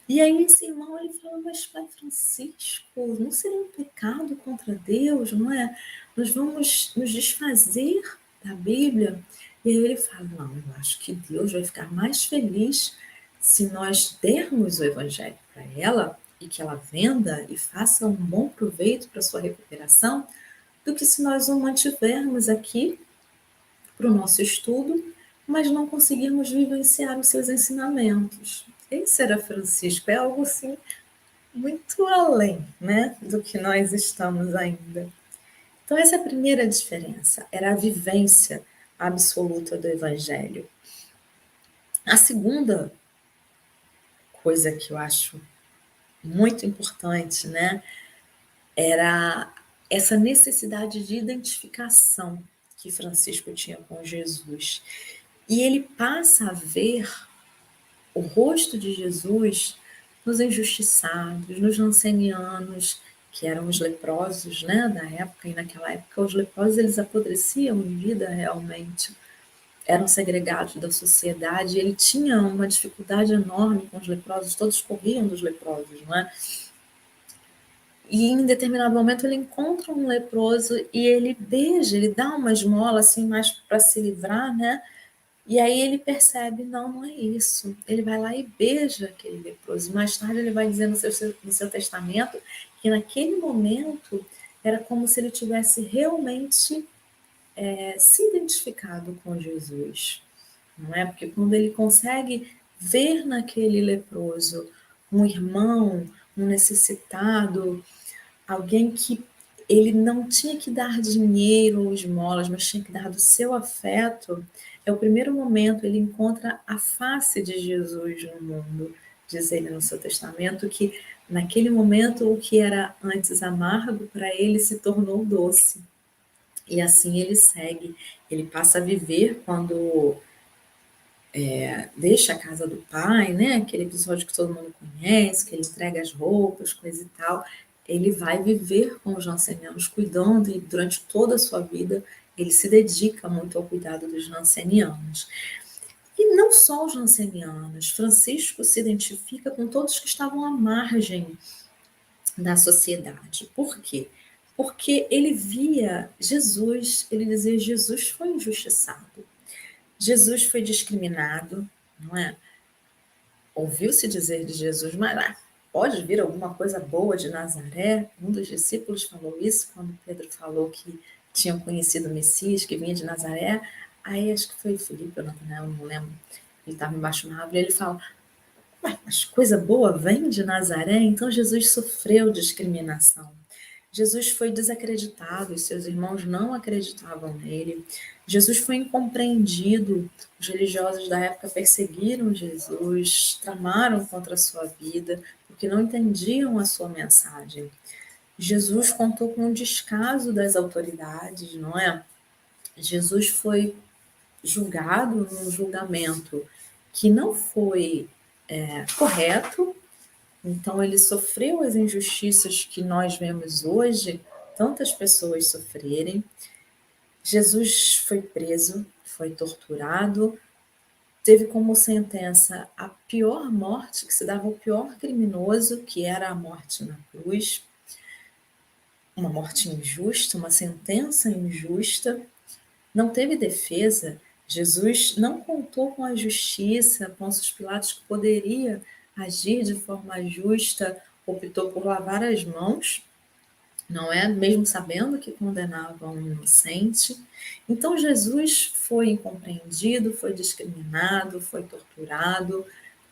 S1: E aí esse irmão, ele fala: mas pai Francisco, não seria um pecado contra Deus, não é? Nós vamos nos desfazer da Bíblia. E aí ele fala: não, eu acho que Deus vai ficar mais feliz se nós dermos o evangelho para ela e que ela venda e faça um bom proveito para sua recuperação, do que se nós o mantivermos aqui para o nosso estudo, mas não conseguirmos vivenciar os seus ensinamentos. Esse era Francisco, é algo assim muito além, né, do que nós estamos ainda. Então essa é a primeira diferença, era a vivência absoluta do Evangelho. A segunda coisa que eu acho muito importante, né, era essa necessidade de identificação que Francisco tinha com Jesus. E ele passa a ver o rosto de Jesus nos injustiçados, nos nancenianos, que eram os leprosos, né, da época, e naquela época os leprosos eles apodreciam em vida realmente, eram segregados da sociedade, e ele tinha uma dificuldade enorme com os leprosos, todos corriam dos leprosos, não é? E em determinado momento ele encontra um leproso e ele beija, ele dá uma esmola assim mais para se livrar, né? E aí ele percebe: não, não é isso. Ele vai lá e beija aquele leproso. Mais tarde ele vai dizer no seu testamento que naquele momento era como se ele tivesse realmente se identificado com Jesus, não é? Porque quando ele consegue ver naquele leproso um irmão, um necessitado, alguém que ele não tinha que dar dinheiro ou esmolas, mas tinha que dar do seu afeto, é o primeiro momento ele encontra a face de Jesus no mundo. Diz ele no seu testamento que naquele momento o que era antes amargo para ele se tornou doce. E assim ele segue, ele passa a viver quando deixa a casa do pai, né? Aquele episódio que todo mundo conhece, que ele entrega as roupas, coisa e tal. Ele vai viver com os jancenianos, cuidando, e durante toda a sua vida ele se dedica muito ao cuidado dos jancenianos. E não só os jancenianos, Francisco se identifica com todos que estavam à margem da sociedade. Por quê? Porque ele via Jesus, ele dizia: Jesus foi injustiçado, Jesus foi discriminado, não é? Ouviu-se dizer de Jesus, mas pode vir alguma coisa boa de Nazaré? Um dos discípulos falou isso quando Pedro falou que tinham conhecido o Messias, que vinha de Nazaré. Aí acho que foi Filipe ou Natanael, não lembro. Ele estava embaixo de uma árvore e ele fala: "Ué, mas coisa boa vem de Nazaré?" Então Jesus sofreu discriminação. Jesus foi desacreditado, e seus irmãos não acreditavam nele. Jesus foi incompreendido. Os religiosos da época perseguiram Jesus, tramaram contra a sua vida, porque não entendiam a sua mensagem. Jesus contou com o descaso das autoridades, não é? Jesus foi julgado num julgamento que não foi correto, então ele sofreu as injustiças que nós vemos hoje, tantas pessoas sofrerem. Jesus foi preso, foi torturado, teve como sentença a pior morte que se dava ao pior criminoso, que era a morte na cruz, uma morte injusta, uma sentença injusta. Não teve defesa. Jesus não contou com a justiça. Pôncio Pilatos, que poderia agir de forma justa, optou por lavar as mãos, não é? Mesmo sabendo que condenava um inocente. Então Jesus foi incompreendido, foi discriminado, foi torturado.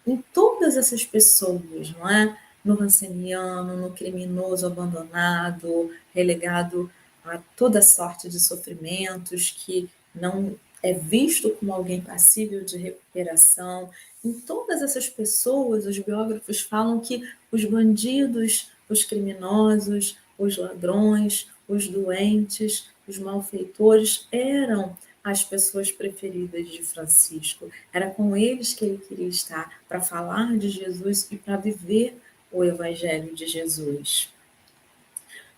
S1: Em todas essas pessoas, não é? No ranceniano, no criminoso abandonado, relegado a toda sorte de sofrimentos, que não é visto como alguém passível de recuperação. Em todas essas pessoas, os biógrafos falam que os bandidos, os criminosos, os ladrões, os doentes, os malfeitores eram as pessoas preferidas de Francisco. Era com eles que ele queria estar para falar de Jesus e para viver o Evangelho de Jesus.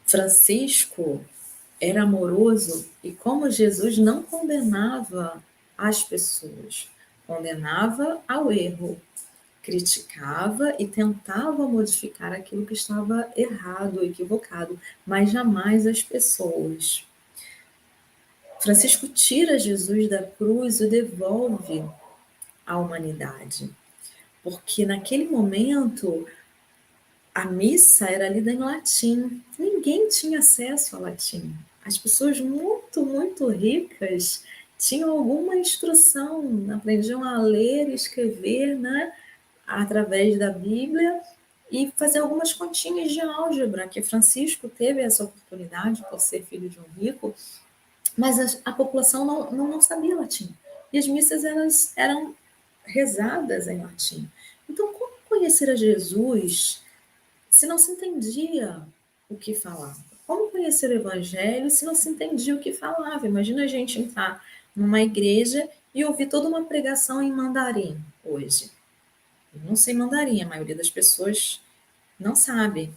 S1: Francisco era amoroso e, como Jesus, não condenava as pessoas, condenava ao erro, criticava e tentava modificar aquilo que estava errado, equivocado, mas jamais as pessoas. Francisco tira Jesus da cruz e devolve à humanidade, porque naquele momento a missa era lida em latim, ninguém tinha acesso a latim. As pessoas muito ricas tinham alguma instrução, aprendiam a ler e escrever, né, através da Bíblia e fazer algumas continhas de álgebra, que Francisco teve essa oportunidade por ser filho de um rico, mas a população não sabia latim. E as missas eram rezadas em latim. Então, como conhecer a Jesus se não se entendia o que falava? Como conhecer o Evangelho se não se entendia o que falava? Imagina a gente entrar numa igreja e ouvir toda uma pregação em mandarim hoje. Eu não sei mandarim, a maioria das pessoas não sabe.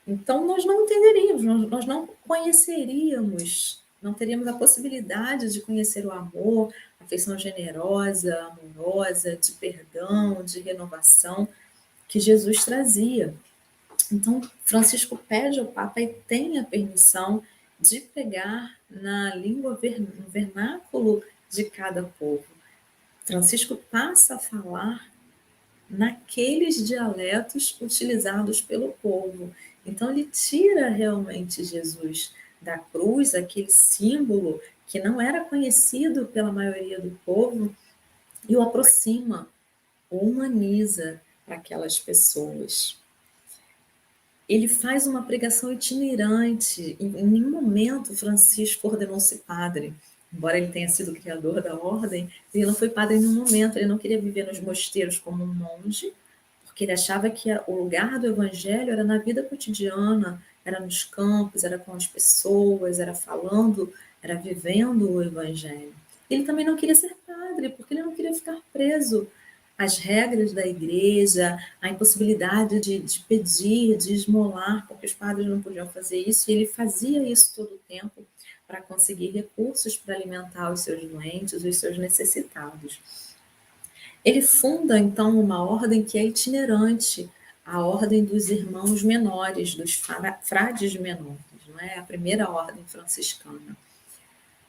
S1: Então, nós não entenderíamos, nós não conheceríamos, não teríamos a possibilidade de conhecer o amor, a afeição generosa, amorosa, de perdão, de renovação que Jesus trazia. Então, Francisco pede ao Papa e tem a permissão de pegar na língua, no vernáculo de cada povo. Francisco passa a falar naqueles dialetos utilizados pelo povo. Então, ele tira realmente Jesus da cruz, aquele símbolo que não era conhecido pela maioria do povo, e o aproxima, o humaniza para aquelas pessoas. Ele faz uma pregação itinerante. Em nenhum momento Francisco ordenou-se padre. Embora ele tenha sido o criador da ordem, ele não foi padre em nenhum momento. Ele não queria viver nos mosteiros como um monge, porque ele achava que o lugar do evangelho era na vida cotidiana, era nos campos, era com as pessoas, era falando, era vivendo o evangelho. Ele também não queria ser padre, porque ele não queria ficar preso às regras da igreja, a impossibilidade de pedir, de esmolar, porque os padres não podiam fazer isso, e ele fazia isso todo o tempo para conseguir recursos para alimentar os seus doentes, os seus necessitados. Ele funda, então, uma ordem que é itinerante, a ordem dos irmãos menores, dos frades menores, não é? A primeira ordem franciscana.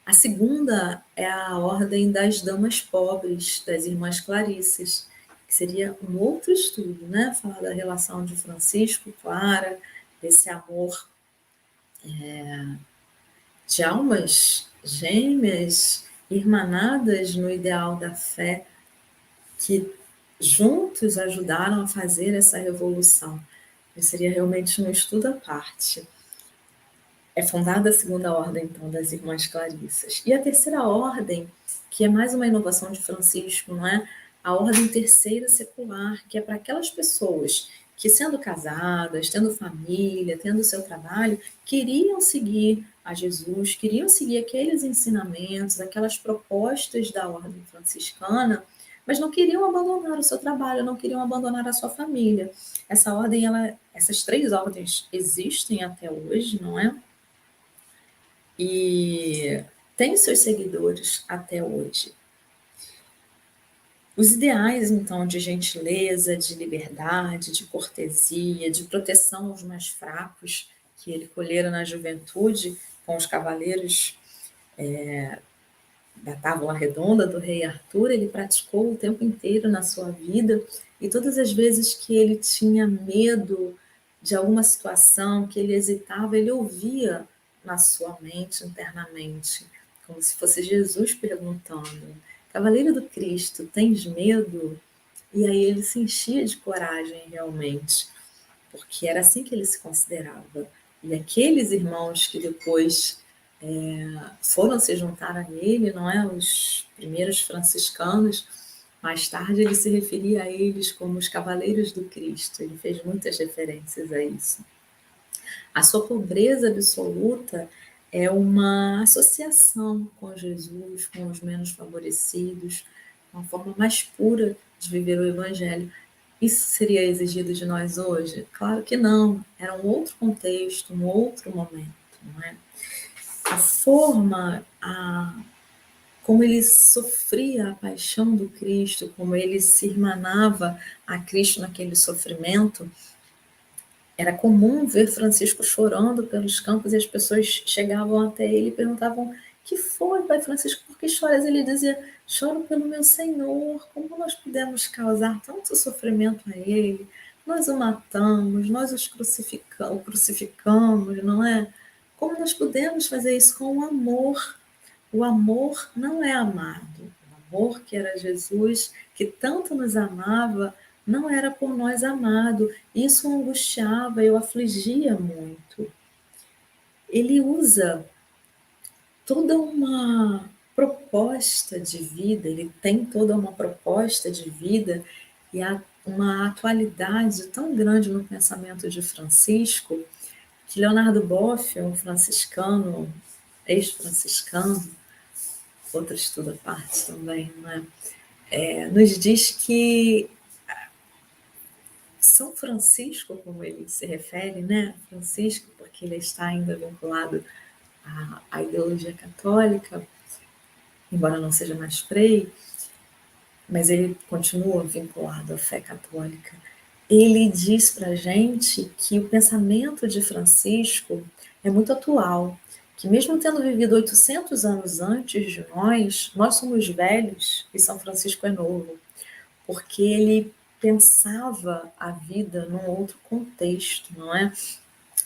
S1: A segunda é a ordem das damas pobres, das irmãs Clarisses, que seria um outro estudo, né? Falar da relação de Francisco com Clara, desse amor de almas gêmeas, irmanadas no ideal da fé, que juntos ajudaram a fazer essa revolução. Seria realmente um estudo à parte. É fundada a segunda ordem, então, das Irmãs Clarissas. E a terceira ordem, que é mais uma inovação de Francisco, não é? A ordem terceira secular, que é para aquelas pessoas que, sendo casadas, tendo família, tendo seu trabalho, queriam seguir a Jesus, queriam seguir aqueles ensinamentos, aquelas propostas da ordem franciscana, mas não queriam abandonar o seu trabalho, não queriam abandonar a sua família. Essa ordem, essas três ordens existem até hoje, não é? E tem seus seguidores até hoje. Os ideais, então, de gentileza, de liberdade, de cortesia, de proteção aos mais fracos, que ele colhera na juventude com os cavaleiros da Távola Redonda do rei Arthur, ele praticou o tempo inteiro na sua vida, e todas as vezes que ele tinha medo de alguma situação, que ele hesitava, ele ouvia na sua mente internamente, como se fosse Jesus perguntando: Cavaleiro do Cristo, tens medo? E aí ele se enchia de coragem realmente, porque era assim que ele se considerava. E aqueles irmãos que depois foram se juntar a ele, não é? Os primeiros franciscanos, mais tarde ele se referia a eles como os Cavaleiros do Cristo, ele fez muitas referências a isso. A sua pobreza absoluta é uma associação com Jesus, com os menos favorecidos, uma forma mais pura de viver o Evangelho. Isso seria exigido de nós hoje? Claro que não, era um outro contexto, um outro momento, não é? A forma, como ele sofria a paixão do Cristo, como ele se irmanava a Cristo naquele sofrimento, era comum ver Francisco chorando pelos campos e as pessoas chegavam até ele e perguntavam: que foi, Pai Francisco, por que choras? Ele dizia: choro pelo meu Senhor, como nós podemos causar tanto sofrimento a ele? Nós o matamos, nós o crucificamos, não é? Como nós podemos fazer isso com o amor? O amor não é amado. O amor que era Jesus, que tanto nos amava, não era por nós amado. Isso o angustiava e o afligia muito. Ele usa toda uma proposta de vida, ele tem toda uma proposta de vida e há uma atualidade tão grande no pensamento de Francisco, que Leonardo Boff, um franciscano, ex-franciscano, outro estudo à parte também, né? Nos diz que São Francisco, como ele se refere, né? Francisco, porque ele está ainda vinculado à ideologia católica, embora não seja mais frei, mas ele continua vinculado à fé católica. Ele diz para a gente que o pensamento de Francisco é muito atual, que mesmo tendo vivido 800 anos antes de nós somos velhos e São Francisco é novo, porque ele pensava a vida num outro contexto, não é?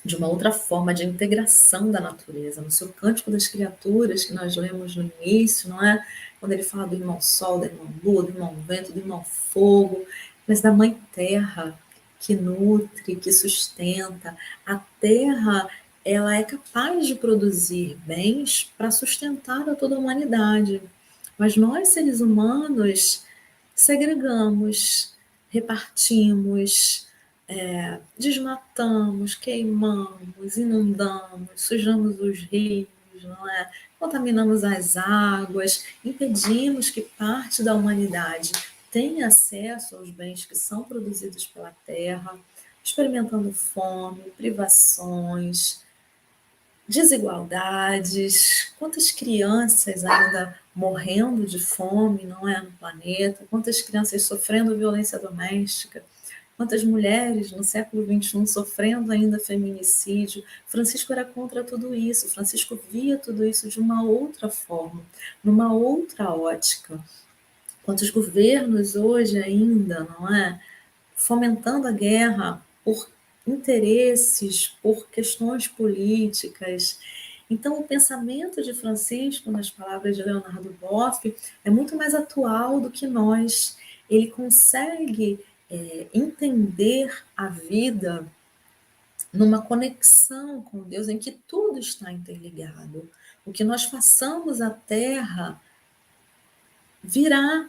S1: De uma outra forma de integração da natureza. No seu Cântico das Criaturas, que nós lemos no início, não é? Quando ele fala do irmão Sol, da irmã Lua, do irmão Vento, do irmão Fogo, mas da Mãe Terra, que nutre, que sustenta. A Terra, ela é capaz de produzir bens para sustentar a toda a humanidade. Mas nós, seres humanos, segregamos, repartimos, desmatamos, queimamos, inundamos, sujamos os rios, não é? Contaminamos as águas, impedimos que parte da humanidade tenha acesso aos bens que são produzidos pela terra, experimentando fome, privações, desigualdades, quantas crianças ainda morrendo de fome, não é, no planeta, quantas crianças sofrendo violência doméstica, quantas mulheres no século XXI sofrendo ainda feminicídio. Francisco era contra tudo isso, Francisco via tudo isso de uma outra forma, numa outra ótica. Quantos governos hoje ainda, não é? Fomentando a guerra por interesses, por questões políticas. Então, o pensamento de Francisco, nas palavras de Leonardo Boff, é muito mais atual do que nós. Ele consegue entender a vida numa conexão com Deus em que tudo está interligado. O que nós façamos à Terra virá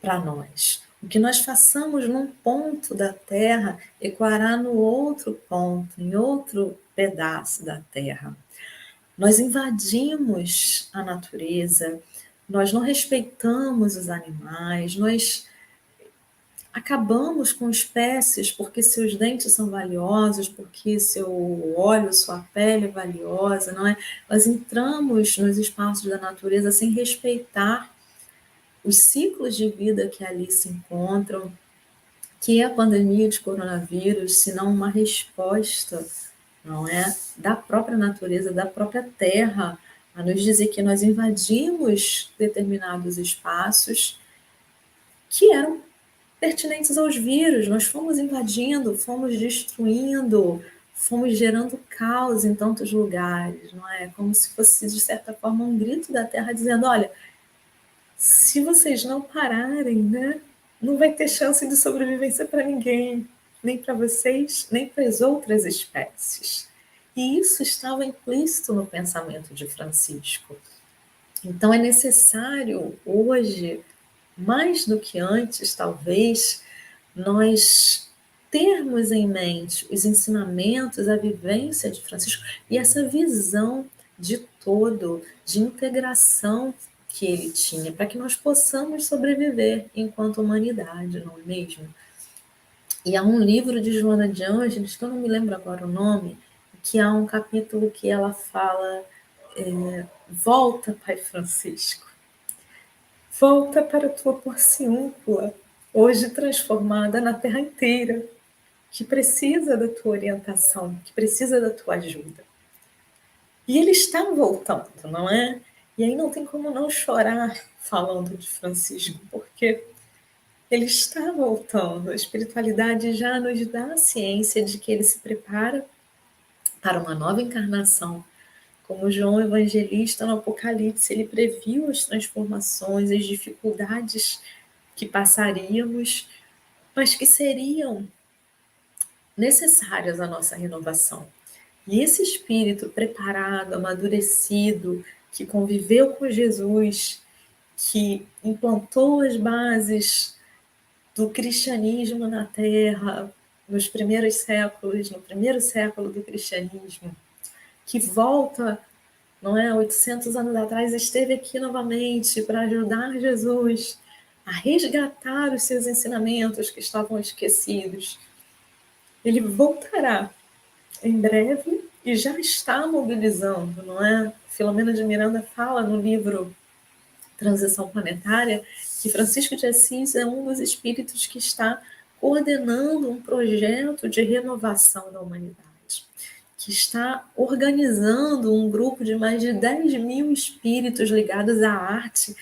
S1: para nós. O que nós façamos num ponto da Terra ecoará no outro ponto, em outro pedaço da Terra. Nós invadimos a natureza, nós não respeitamos os animais, nós acabamos com espécies porque seus dentes são valiosos, porque seu óleo, sua pele é valiosa, não é? Nós entramos nos espaços da natureza sem respeitar os ciclos de vida que ali se encontram, que é a pandemia de coronavírus, senão uma resposta, não é, da própria natureza, da própria terra, a nos dizer que nós invadimos determinados espaços que eram pertinentes aos vírus, nós fomos invadindo, fomos destruindo, fomos gerando caos em tantos lugares, não é? Como se fosse, de certa forma, um grito da terra dizendo, olha, se vocês não pararem, né, não vai ter chance de sobrevivência para ninguém, nem para vocês, nem para as outras espécies. E isso estava implícito no pensamento de Francisco. Então é necessário hoje, mais do que antes, talvez, nós termos em mente os ensinamentos, a vivência de Francisco e essa visão de todo, de integração que ele tinha, para que nós possamos sobreviver enquanto humanidade, não é mesmo? E há um livro de Joana de Ângeles, que eu não me lembro agora o nome, que há um capítulo que ela fala, volta, Pai Francisco, volta para a tua porciúncula, hoje transformada na terra inteira, que precisa da tua orientação, que precisa da tua ajuda. E ele está voltando, não é? E aí não tem como não chorar falando de Francisco, porque ele está voltando. A espiritualidade já nos dá a ciência de que ele se prepara para uma nova encarnação. Como João Evangelista no Apocalipse, ele previu as transformações, as dificuldades que passaríamos, mas que seriam necessárias à nossa renovação. E esse espírito preparado, amadurecido, que conviveu com Jesus, que implantou as bases do cristianismo na Terra nos primeiros séculos, no primeiro século do cristianismo, que volta, não é, 800 anos atrás, esteve aqui novamente para ajudar Jesus a resgatar os seus ensinamentos que estavam esquecidos. Ele voltará em breve e já está mobilizando, não é? Filomena de Miranda fala no livro Transição Planetária que Francisco de Assis é um dos espíritos que está coordenando um projeto de renovação da humanidade, que está organizando um grupo de mais de 10.000 espíritos ligados à arte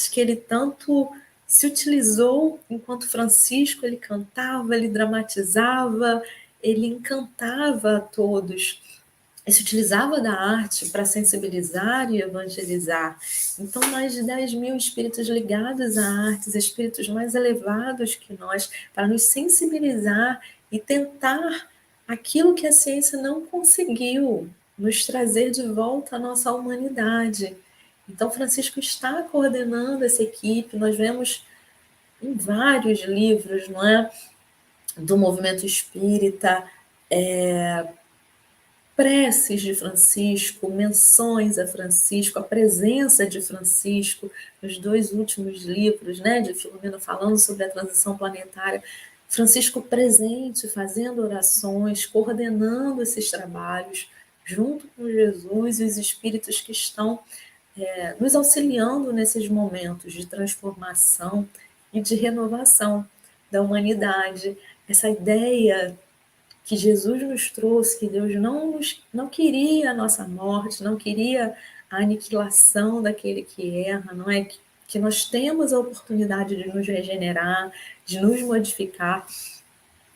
S1: que ele tanto se utilizou enquanto Francisco, ele cantava, ele dramatizava, ele encantava a todos. Ele se utilizava da arte para sensibilizar e evangelizar. Então, mais de 10.000 espíritos ligados à arte, espíritos mais elevados que nós, para nos sensibilizar e tentar aquilo que a ciência não conseguiu, nos trazer de volta à nossa humanidade. Então, Francisco está coordenando essa equipe, nós vemos em vários livros, não é? Do movimento espírita, preces de Francisco, menções a Francisco, a presença de Francisco nos dois últimos livros, né, de Filomena falando sobre a transição planetária, Francisco presente, fazendo orações, coordenando esses trabalhos, junto com Jesus e os espíritos que estão nos auxiliando nesses momentos de transformação e de renovação da humanidade. Essa ideia que Jesus nos trouxe, que Deus não queria a nossa morte, não queria a aniquilação daquele que erra, não é? que nós temos a oportunidade de nos regenerar, de nos modificar.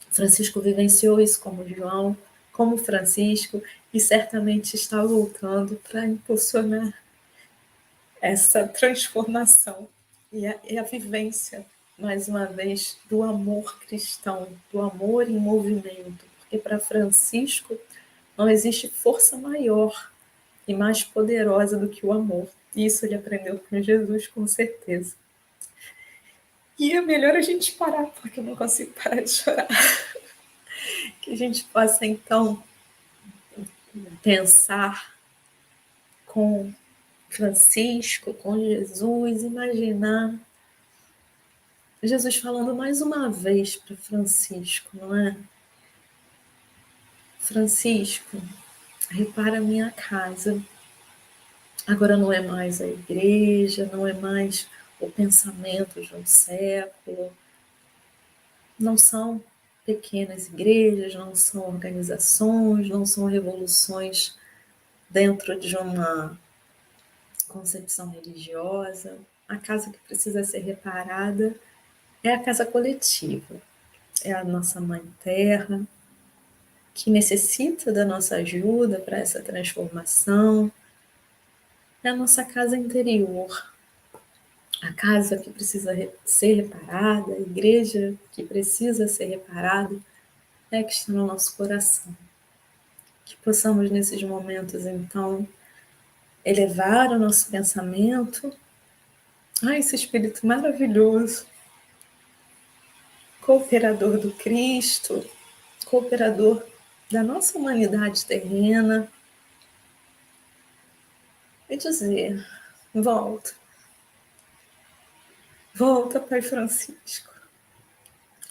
S1: Francisco vivenciou isso como João, como Francisco, e certamente está voltando para impulsionar essa transformação e a vivência, mais uma vez, do amor cristão, do amor em movimento, porque para Francisco não existe força maior e mais poderosa do que o amor. Isso ele aprendeu com Jesus, com certeza. E é melhor a gente parar, porque eu não consigo parar de chorar. Que a gente possa, então, pensar com Francisco, com Jesus, imaginar Jesus falando mais uma vez para Francisco, não é? Francisco, repara a minha casa. Agora não é mais a igreja, não é mais o pensamento de um século. Não são pequenas igrejas, não são organizações, não são revoluções dentro de uma concepção religiosa. A casa que precisa ser reparada é a casa coletiva, é a nossa mãe terra, que necessita da nossa ajuda para essa transformação, é a nossa casa interior, a casa que precisa ser reparada, a igreja que precisa ser reparada, é a que está no nosso coração. Que possamos, nesses momentos, então, elevar o nosso pensamento a esse Espírito maravilhoso, cooperador do Cristo, cooperador da nossa humanidade terrena, e dizer: volta, volta, Pai Francisco,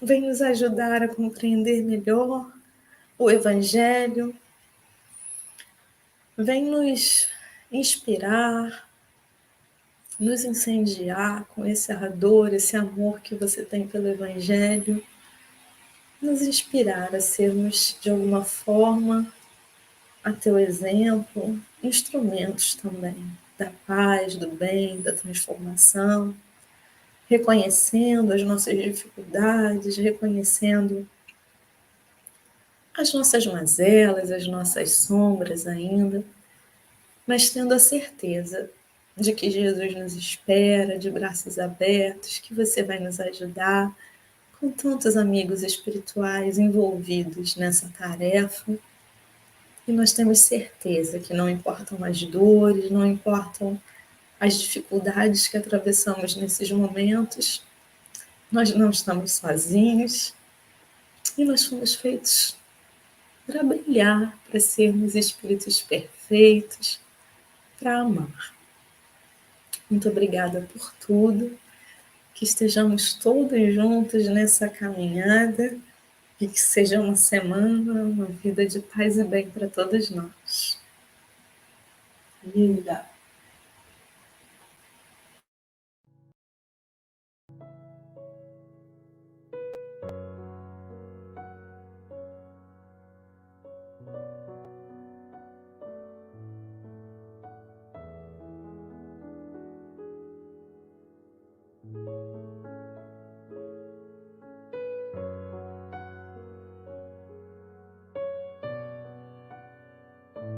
S1: vem nos ajudar a compreender melhor o Evangelho, vem nos inspirar, nos incendiar com esse ardor, esse amor que você tem pelo Evangelho, nos inspirar a sermos, de alguma forma, a teu exemplo, instrumentos também da paz, do bem, da transformação, reconhecendo as nossas dificuldades, reconhecendo as nossas mazelas, as nossas sombras ainda, mas tendo a certeza de que Jesus nos espera de braços abertos, que você vai nos ajudar, com tantos amigos espirituais envolvidos nessa tarefa. E nós temos certeza que não importam as dores, não importam as dificuldades que atravessamos nesses momentos, nós não estamos sozinhos e nós fomos feitos para brilhar, para sermos espíritos perfeitos, para amar. Muito obrigada por tudo, que estejamos todos juntos nessa caminhada e que seja uma semana, uma vida de paz e bem para todos nós.
S2: Linda.